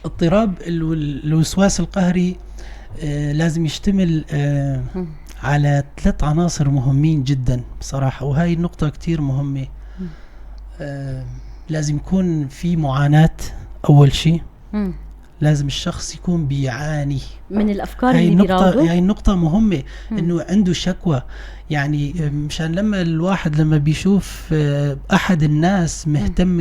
اضطراب الوسواس القهري لازم يشتمل على 3 عناصر مهمين جدا بصراحة، وهاي النقطة كتير مهمة. لازم يكون في معاناة أول شيء، لازم الشخص يكون بيعاني من الأفكار اللي بيراوده. هاي النقطة مهمة، إنه عنده شكوى. يعني مشان لما الواحد لما بيشوف أحد الناس مهتم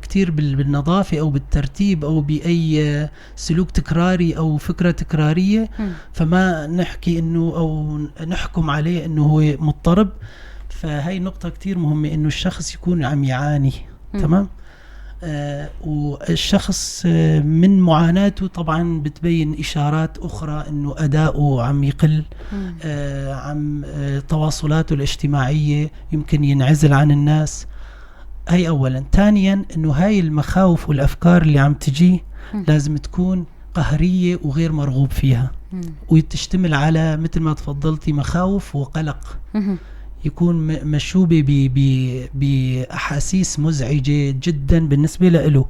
كتير بالنظافة أو بالترتيب أو بأي سلوك تكراري أو فكرة تكرارية، فما نحكي إنه أو نحكم عليه إنه هو مضطرب. فهي نقطة كتير مهمة، إنه الشخص يكون عم يعاني. تمام. والشخص من معاناته طبعا بتبين إشارات أخرى، إنه أداؤه عم يقل، عم تواصلاته الاجتماعية يمكن ينعزل عن الناس. هي أولا. ثانيا إنه هاي المخاوف والأفكار اللي عم تجي لازم تكون قهرية وغير مرغوب فيها، وتشتمل على مثل ما تفضلتي مخاوف وقلق. يكون مشوبة بأحاسيس مزعجة جدا بالنسبة له،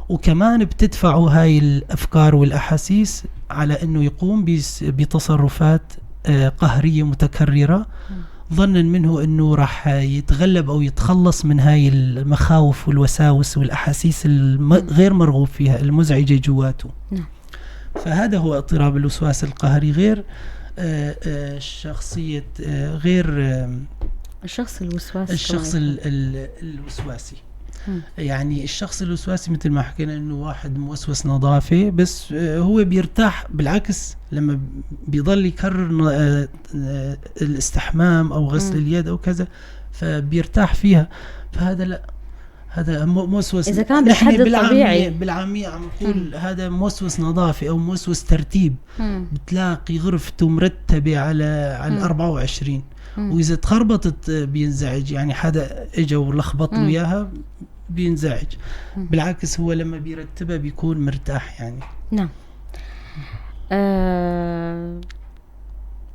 وكمان بتدفعه هاي الأفكار والأحاسيس على أنه يقوم بتصرفات قهرية متكررة، ظنا منه أنه راح يتغلب أو يتخلص من هاي المخاوف والوساوس والأحاسيس الغير مرغوب فيها المزعجة جواته. فهذا هو اضطراب الوسواس القهري، غير شخصية غير الشخص الوسواسي. الشخص الوسواسي يعني الشخص الوسواسي مثل ما حكينا انه واحد موسوس نظافة، بس هو بيرتاح بالعكس لما بيضل يكرر الاستحمام او غسل اليد او كذا، فبيرتاح فيها. فهذا لا، هذا موسوس. إذا كان بالحد الطبيعي بالعامية عم نقول هذا موسوس نظافة أو موسوس ترتيب. بتلاقي غرفته مرتبة على 24، وإذا تخربطت بينزعج، يعني حدا إجا ولخبط له إياها بينزعج. بالعكس هو لما بيرتبها بيكون مرتاح يعني. نعم.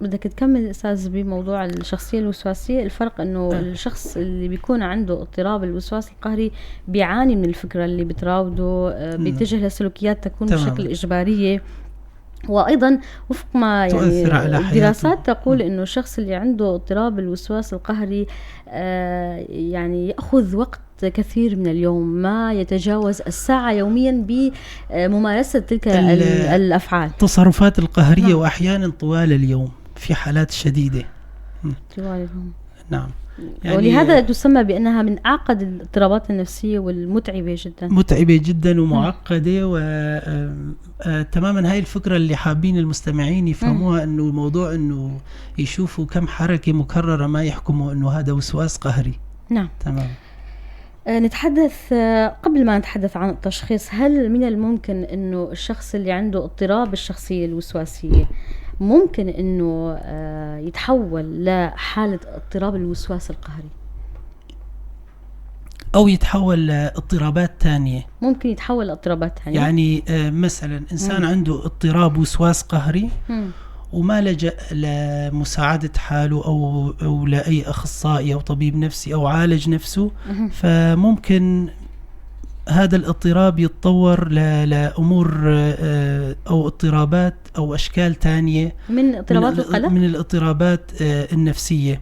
بدك تكمل أستاذ بموضوع الشخصية الوسواسية؟ الفرق إنه الشخص اللي بيكون عنده اضطراب الوسواس القهري بيعاني من الفكرة اللي بتراوده، بيتجه لسلوكيات تكون بشكل إجبارية، وأيضا وفق ما يعني الدراسات تقول إنه الشخص اللي عنده اضطراب الوسواس القهري يعني يأخذ وقت كثير من اليوم، ما يتجاوز الساعة يوميا بممارسة تلك الأفعال، التصرفات القهرية. وأحيانا طوال اليوم في حالات شديدة. طوال اليوم. نعم. يعني ولهذا تسمى بأنها من أعقد الاضطرابات النفسية والمتعبة جدا. متعبة جدا ومعقدة. وتماما هاي الفكرة اللي حابين المستمعين يفهموها، أنه موضوع أنه يشوفوا كم حركة مكررة ما يحكموا أنه هذا وسواس قهري. نعم. تمام. نتحدث قبل ما نتحدث عن التشخيص، هل من الممكن أنه الشخص اللي عنده اضطراب الشخصية الوسواسية ممكن أنه يتحول لحالة اضطراب الوسواس القهري، أو يتحول لاضطرابات تانية؟ ممكن يتحول لاضطرابات تانية. يعني مثلا إنسان عنده اضطراب وسواس قهري وما لجأ لمساعدة حاله أو لأي أخصائي أو طبيب نفسي أو عالج نفسه، فممكن هذا الاضطراب يتطور لأمور أو اضطرابات أو أشكال تانية من اضطرابات القلق، من الاضطرابات النفسية.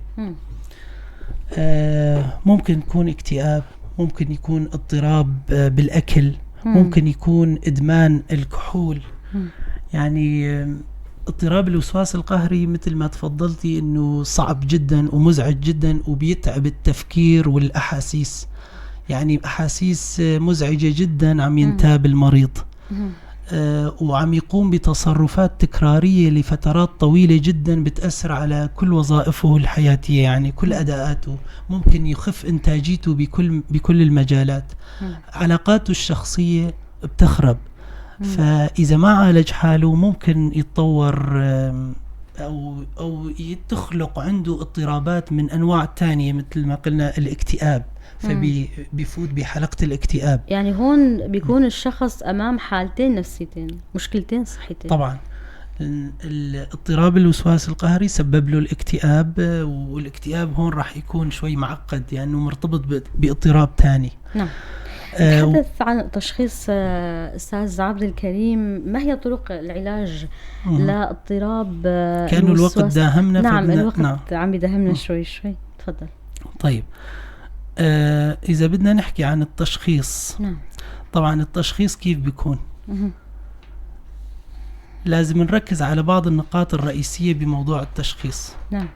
ممكن يكون اكتئاب، ممكن يكون اضطراب بالأكل، ممكن يكون إدمان الكحول. يعني اضطراب الوسواس القهري مثل ما تفضلتي إنه صعب جدا ومزعج جدا وبيتعب التفكير والأحاسيس، يعني أحاسيس مزعجة جدا عم ينتاب المريض، وعم يقوم بتصرفات تكرارية لفترات طويلة جدا بتأثر على كل وظائفه الحياتية، يعني كل أداءاته، ممكن يخف إنتاجيته بكل المجالات. علاقاته الشخصية بتخرب. فإذا ما عالج حاله ممكن يتطور أو تخلق عنده اضطرابات من أنواع تانية، مثل ما قلنا الاكتئاب، فبيفوت بحلقة الاكتئاب. يعني هون بيكون الشخص أمام حالتين نفسيتين، مشكلتين صحيتين. طبعا الاضطراب الوسواس القهري سبب له الاكتئاب، والاكتئاب هون راح يكون شوي معقد لأنه يعني مرتبط باضطراب تاني. نعم. نتحدث عن تشخيص أستاذ عبد الكريم، ما هي طرق العلاج لاضطراب كأنه الوقت داهمنا؟ نعم الوقت عم يداهمنا شوي. تفضل. طيب إذا بدنا نحكي عن التشخيص، نعم. طبعا التشخيص كيف بيكون؟ لازم نركز على بعض النقاط الرئيسية بموضوع التشخيص. نعم.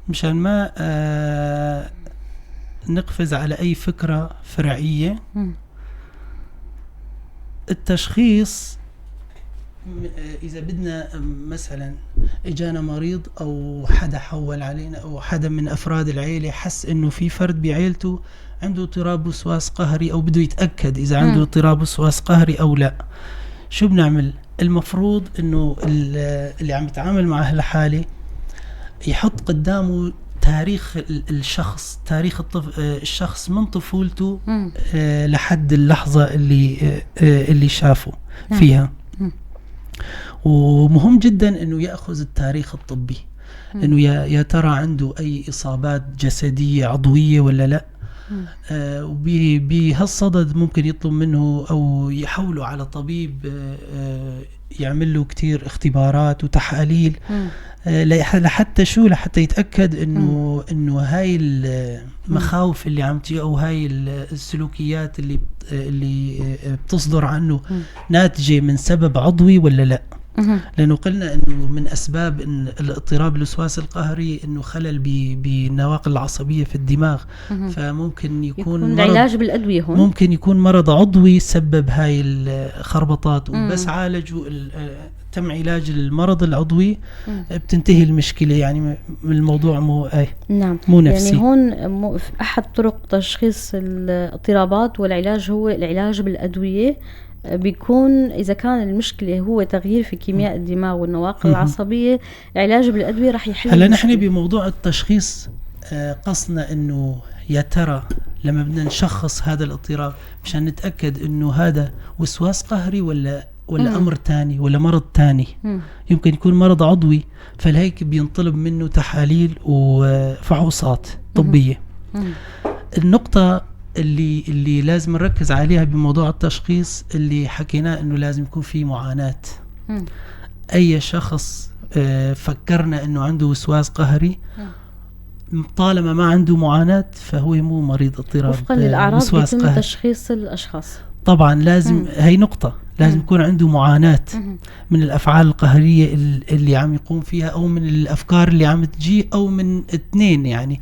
مشان ما نقفز على أي فكرة فرعية. التشخيص إذا بدنا مثلا إجانا مريض أو حدا حول علينا أو حدا من أفراد العيلة حس إنه في فرد بعيلته عنده اضطراب وسواس قهري أو بده يتأكد إذا عنده اضطراب وسواس قهري أو لا، شو بنعمل؟ المفروض إنه اللي عم يتعامل مع هالحالة يحط قدامه تاريخ الشخص، تاريخ الشخص من طفولته لحد اللحظة اللي شافه فيها. ومهم جدا انه يأخذ التاريخ الطبي. انه يا ترى عنده اي اصابات جسديه عضويه ولا لا. وبهالصدد ممكن يطلب منه او يحولوا على طبيب يعمل له كتير اختبارات وتحاليل لحتى يتاكد انه هاي المخاوف اللي عم تجي او هاي السلوكيات اللي بتصدر عنه ناتجه من سبب عضوي ولا لا. لأنه قلنا أنه من أسباب إن الاضطراب الوسواس القهري أنه خلل بالنواقل العصبية في الدماغ. فممكن يكون العلاج بالأدوية هون ممكن يكون مرض عضوي سبب هاي الخربطات، وبس عالجوا تم علاج المرض العضوي بتنتهي المشكلة. يعني الموضوع مو نفسي. يعني هون أحد طرق تشخيص الاضطرابات والعلاج هو العلاج بالأدوية. بيكون إذا كان المشكلة هو تغيير في كيمياء الدماغ والنواقل العصبية، العلاج بالأدوية رح يحل. هلا نحن بموضوع التشخيص قصنا إنه يا ترى لما بدنا نشخص هذا الاضطراب مشان نتأكد إنه هذا وسواس قهري ولا أمر تاني ولا مرض تاني. يمكن يكون مرض عضوي، فلهيك بينطلب منه تحاليل وفحوصات طبية. النقطة اللي لازم نركز عليها بموضوع التشخيص اللي حكيناه انه لازم يكون في معاناة. اي شخص فكرنا انه عنده وسواس قهري طالما ما عنده معاناة فهو مو مريض اضطراب وفقا للأعراض وسواس بيتم قهري. تشخيص الأشخاص. طبعا لازم هي نقطة، لازم يكون عنده معاناة من الأفعال القهرية اللي عم يقوم فيها، أو من الأفكار اللي عم تجي، أو من اثنين. يعني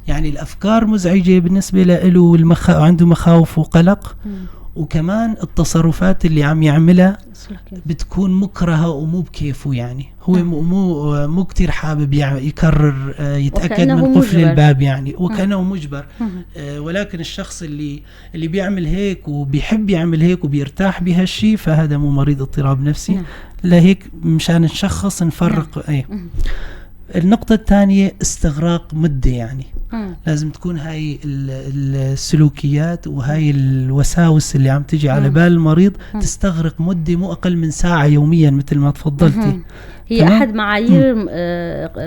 الأفكار مزعجة بالنسبة له، عنده مخاوف وقلق، وكمان التصرفات اللي عم يعملها بتكون مكرهة ومو بكيفه. يعني هو مو كتير حابب يكرر يتأكد من قفل الباب، يعني وكأنه مجبر. ولكن الشخص اللي بيعمل هيك وبيحب يعمل هيك وبيرتاح بهالشي فهذا مو مريض اضطراب نفسي. لهيك مشان نشخص نفرق. النقطة الثانية استغراق مدة. يعني لازم تكون هاي السلوكيات وهاي الوساوس اللي عم تجي على بال المريض تستغرق مدة مو أقل من ساعة يوميا مثل ما تفضلتي. هي أحد معايير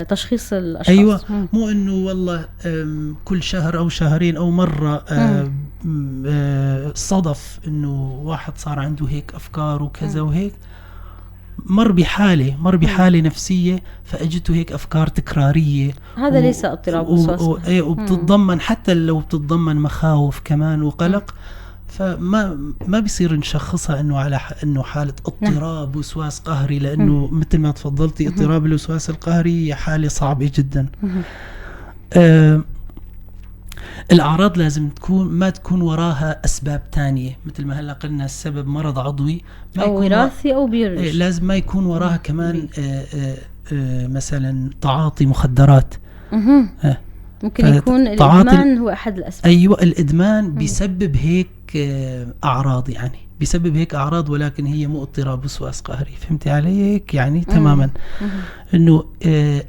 تشخيص الأشخاص. أيوة، مو إنه والله كل شهر أو شهرين أو مرة صدف إنه واحد صار عنده هيك أفكار وكذا وهيك، مر بحالة نفسية فأجته هيك أفكار تكرارية. هذا ليس اضطراب وسواس قهري. وبتتضمن حتى لو بتتضمن مخاوف كمان وقلق، فما بيصير نشخصها إنه حالة اضطراب وسواس قهري، لأنه مثل ما تفضلتي اضطراب الوسواس القهري حالة صعبة جدا. الأعراض لازم ما تكون وراها أسباب تانية، مثل ما هلا قلنا السبب مرض عضوي أو وراثي أو بيولوجي. لازم ما يكون وراها كمان مثلا تعاطي مخدرات. ممكن يكون الإدمان هو أحد الأسباب. أيوة، الإدمان بيسبب هيك أعراض، يعني بيسبب هيك أعراض، ولكن هي مو اضطراب وسواس قهري. فهمتي علي؟ يعني تماما إنه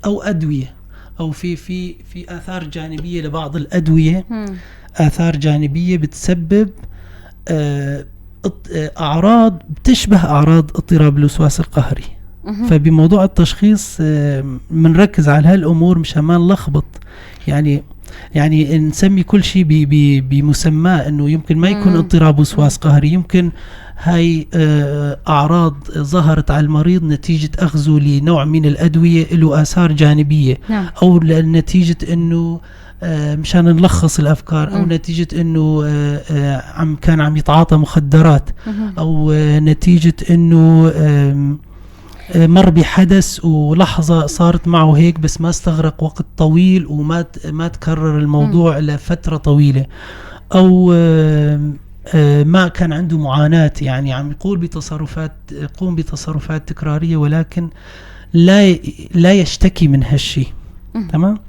أو أدوية، أو في آثار جانبية لبعض الأدوية، آثار جانبية بتسبب أعراض بتشبه أعراض اضطراب الوسواس القهري. فبموضوع التشخيص منركز على هالأمور مشان ما نلخبط. يعني نسمي كل شيء بمسماه، إنه يمكن ما يكون اضطراب وسواس قهري، يمكن هاي أعراض ظهرت على المريض نتيجة أخذه لنوع من الأدوية له آثار جانبية. أو نتيجة إنه مشان نلخص الأفكار، أو نتيجة إنه كان عم يتعاطى مخدرات، أو نتيجة إنه مر بحدث ولحظة صارت معه هيك، بس ما استغرق وقت طويل وما تكرر الموضوع لفترة طويلة، أو ما كان عنده معاناة، يعني عم يقوم بتصرفات تكرارية ولكن لا يشتكي من هالشي. تمام.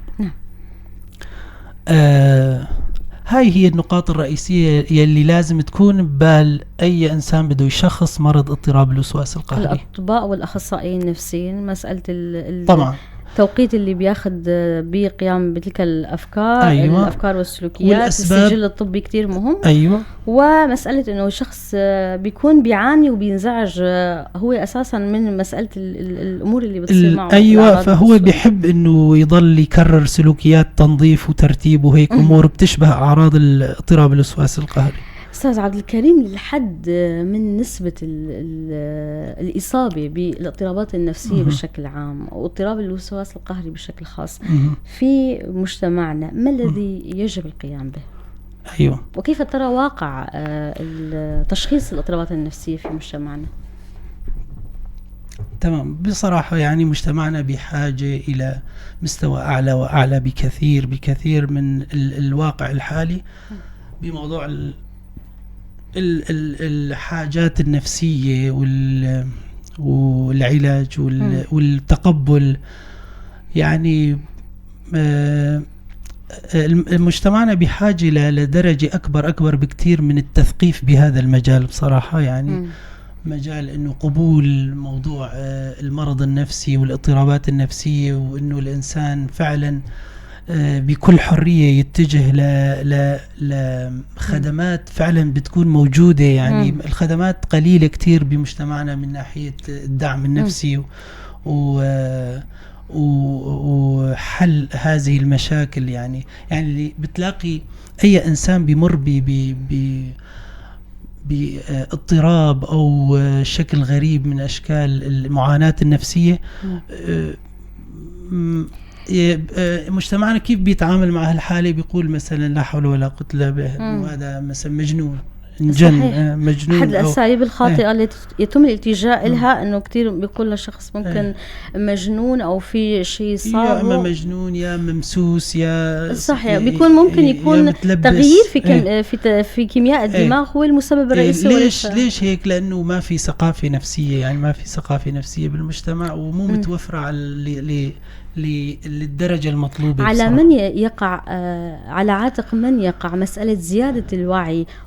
هاي هي النقاط الرئيسية يلي لازم تكون ببال أي إنسان بده يشخص مرض اضطراب الوسواس القهري. الأطباء والأخصائيين النفسيين مسألة طبعا توقيت اللي بياخد بقيام بتلك الأفكار. أيوة. الأفكار والسلوكيات. السجل الطبي كتير مهم. أيوة. ومسألة إنه شخص بيكون بيعاني وبينزعج، هو أساسا من مسألة الأمور اللي بتصير معه. أيوة، فهو بيحب إنه يضل يكرر سلوكيات تنظيف وترتيب وهيك أمور بتشبه أعراض اضطراب الوسواس القهري. أستاذ عبد الكريم، لحد من نسبة الإصابة بالاضطرابات النفسية بشكل عام واضطراب الوسواس القهري بشكل خاص في مجتمعنا، ما الذي يجب القيام به؟ أيوة. وكيف ترى واقع تشخيص الاضطرابات النفسية في مجتمعنا؟ تمام. بصراحة يعني مجتمعنا بحاجة إلى مستوى أعلى وأعلى بكثير من الواقع الحالي بموضوع الحاجات النفسية والعلاج والتقبل. يعني مجتمعنا بحاجة لدرجة أكبر بكتير من التثقيف بهذا المجال بصراحة. يعني مجال إنه قبول موضوع المرض النفسي والاضطرابات النفسية، وإنه الإنسان فعلا بكل حرية يتجه لخدمات فعلا بتكون موجودة. يعني الخدمات قليلة كتير بمجتمعنا من ناحية الدعم النفسي وحل هذه المشاكل. يعني اللي بتلاقي أي إنسان بيمر باضطراب أو شكل غريب من أشكال المعاناة النفسية، مجتمعنا كيف بيتعامل مع هالحالة؟ بيقول مثلا لا حول ولا قوة إلا بالله، هذا مثلا مجنون، مجنون. أحد الأساليب الخاطئة اللي يتم الالتجاء لها إنه كتير بيقول لشخص ممكن مجنون أو في شيء صار، يا إما مجنون يا ممسوس يا صحيح. بيكون ممكن يكون تغيير في كيمياء الدماغ هو المسبب الرئيسي. ليش هيك؟ لأنه ما في ثقافة نفسية. يعني ما في ثقافة نفسية بالمجتمع، ومو متوفرة على للدرجة المطلوبة. على بصراحة. من يقع على عاتق من يقع مسألة زيادة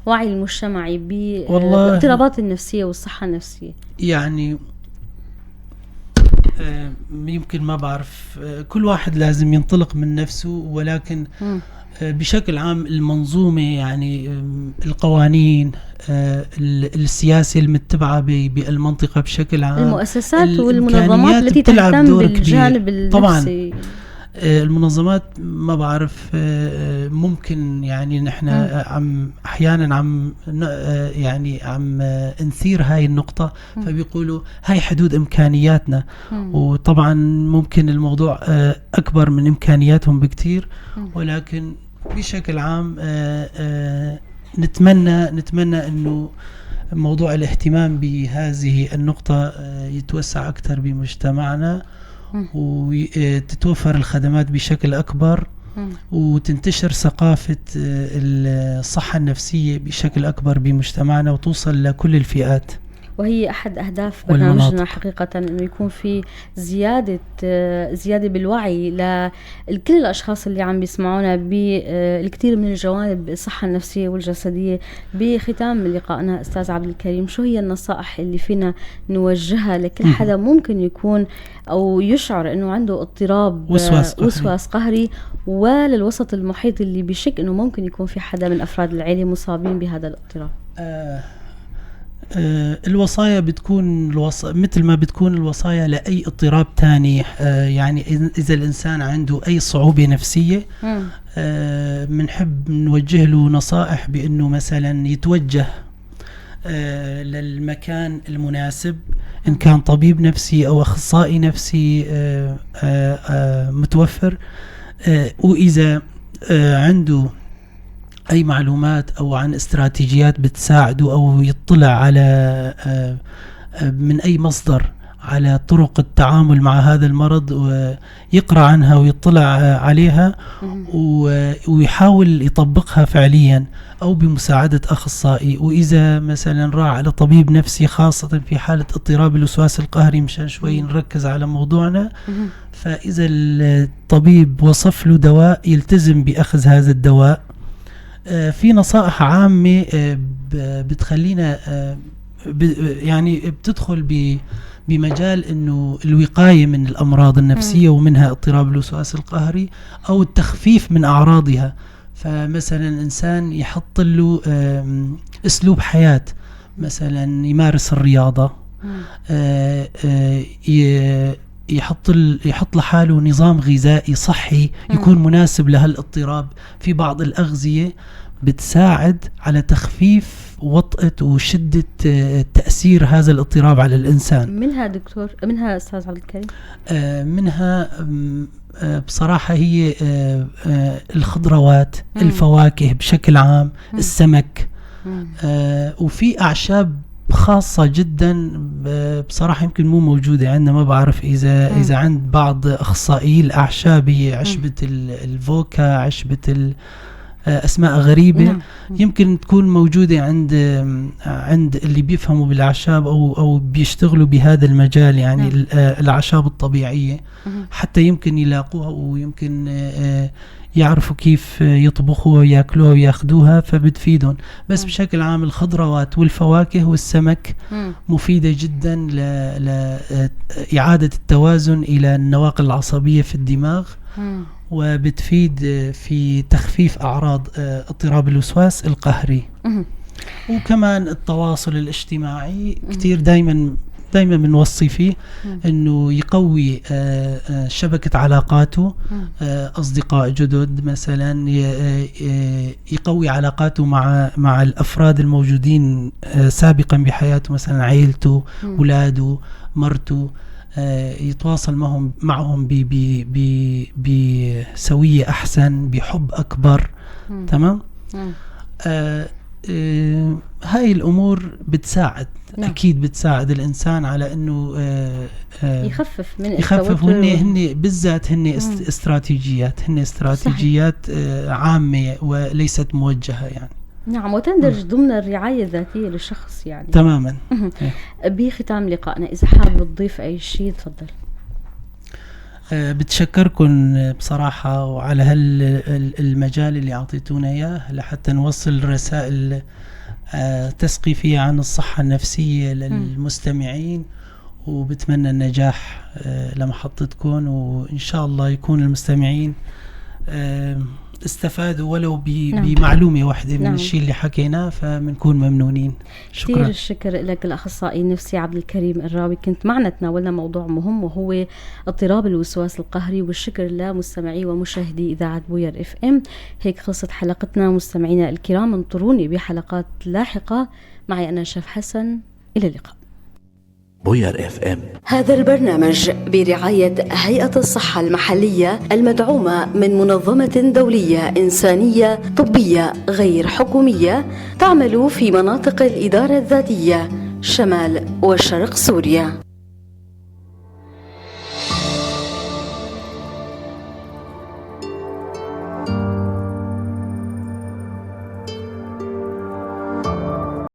وعي المجتمعي بالاضطرابات النفسية والصحة النفسية؟ يعني يمكن ما بعرف، كل واحد لازم ينطلق من نفسه، ولكن بشكل عام المنظومة، يعني القوانين السياسة المتبعة بالمنطقة بشكل عام، المؤسسات والمنظمات التي تهتم بالجانب النفسي. طبعا المنظمات ما بعرف، ممكن يعني نحن احيانا عم نثير هاي النقطة، فبيقولوا هاي حدود امكانياتنا، وطبعا ممكن الموضوع اكبر من امكانياتهم بكتير، ولكن بشكل عام نتمنى انه موضوع الاهتمام بهذه النقطة يتوسع اكثر بمجتمعنا، وتتوفر الخدمات بشكل أكبر، وتنتشر ثقافة الصحة النفسية بشكل أكبر بمجتمعنا، وتوصل لكل الفئات. وهي أحد أهداف برنامجنا حقيقة أنه يكون في زيادة بالوعي لكل الأشخاص اللي عم بيسمعونا بالكثير من الجوانب الصحة النفسية والجسدية. بختام لقائنا أستاذ عبد الكريم، شو هي النصائح اللي فينا نوجهها لكل حدا ممكن يكون أو يشعر أنه عنده اضطراب وسواس قهري، وللوسط المحيط اللي بشك أنه ممكن يكون في حدا من أفراد العائلة مصابين بهذا الاضطراب؟ الوصايا بتكون مثل ما بتكون الوصايا لأي اضطراب تاني. يعني إذا الإنسان عنده أي صعوبة نفسية، بنحب نوجه له نصائح بأنه مثلا يتوجه للمكان المناسب، إن كان طبيب نفسي أو أخصائي نفسي متوفر، وإذا عنده أي معلومات أو عن استراتيجيات بتساعده، أو يطلع على من أي مصدر على طرق التعامل مع هذا المرض، ويقرأ عنها ويطلع عليها ويحاول يطبقها فعليا، أو بمساعدة أخصائي. وإذا مثلا راح على طبيب نفسي، خاصة في حالة اضطراب الوسواس القهري، مشان شوي نركز على موضوعنا، فإذا الطبيب وصف له دواء يلتزم بأخذ هذا الدواء. في نصائح عامة بتخلينا يعني بتدخل بمجال انه الوقاية من الامراض النفسية ومنها اضطراب الوسواس القهري او التخفيف من اعراضها. فمثلا الانسان يحط له اسلوب حياة، مثلا يمارس الرياضة، يحط لحاله نظام غذائي صحي يكون مناسب لهالاضطراب. في بعض الأغذية بتساعد على تخفيف وطأة وشدة تأثير هذا الاضطراب على الإنسان. منها دكتور، منها أستاذ عبد الكريم؟ منها بصراحة هي الخضروات، الفواكه بشكل عام، السمك، وفي أعشاب خاصة جدا بصراحة يمكن مو موجودة عندنا، ما بعرف إذا عند بعض أخصائيي الأعشاب، هي عشبة الفوكا، عشبة أسماء غريبة. يمكن تكون موجودة عند اللي بيفهموا بالأعشاب أو بيشتغلوا بهذا المجال، يعني الأعشاب الطبيعية، حتى يمكن يلاقوها ويمكن يعرفوا كيف يطبخوها ويأكلوها ويأخذوها، فبتفيدهم. بس بشكل عام الخضروات والفواكه والسمك مفيدة جدا لإعادة التوازن إلى النواقل العصبية في الدماغ، وبتفيد في تخفيف أعراض اضطراب الوسواس القهري. وكمان التواصل الاجتماعي كتير دايما بنوصي فيه انه يقوي شبكة علاقاته، اصدقاء جدد مثلا، يقوي علاقاته مع الافراد الموجودين سابقا بحياته، مثلا عائلته، اولاده، مرته، يتواصل معهم بسوية احسن، بحب اكبر. تمام. هاي الأمور بتساعد، أكيد بتساعد الإنسان على أنه يخفف. هن بالذات هن استراتيجيات عامة وليست موجهة يعني. نعم، وتندرج ضمن الرعاية الذاتية للشخص يعني. تماما. بختام لقائنا إذا حابب تضيف أي شيء تفضل. بتشكركم بصراحة وعلى المجال اللي أعطيتونا إياه لحتى نوصل رسائل تثقيفية عن الصحة النفسية للمستمعين، وبتمنى النجاح لمحطتكم، وإن شاء الله يكون المستمعين استفادوا ولو بمعلومة واحدة من الشيء اللي حكيناه، فبنكون ممنونين. شكرا. كثير الشكر لك الأخصائي النفسي عبد الكريم الراوي، كنت معنا تناولنا موضوع مهم وهو اضطراب الوسواس القهري. والشكر لمستمعي ومشاهدي إذاعة بوير FM. هيك خلصت حلقتنا مستمعينا الكرام، انطروني بحلقات لاحقة. معي أنا شيف حسن، إلى اللقاء. بوير FM. هذا البرنامج برعاية هيئة الصحة المحلية المدعومة من منظمة دولية إنسانية طبية غير حكومية تعمل في مناطق الإدارة الذاتية شمال وشرق سوريا.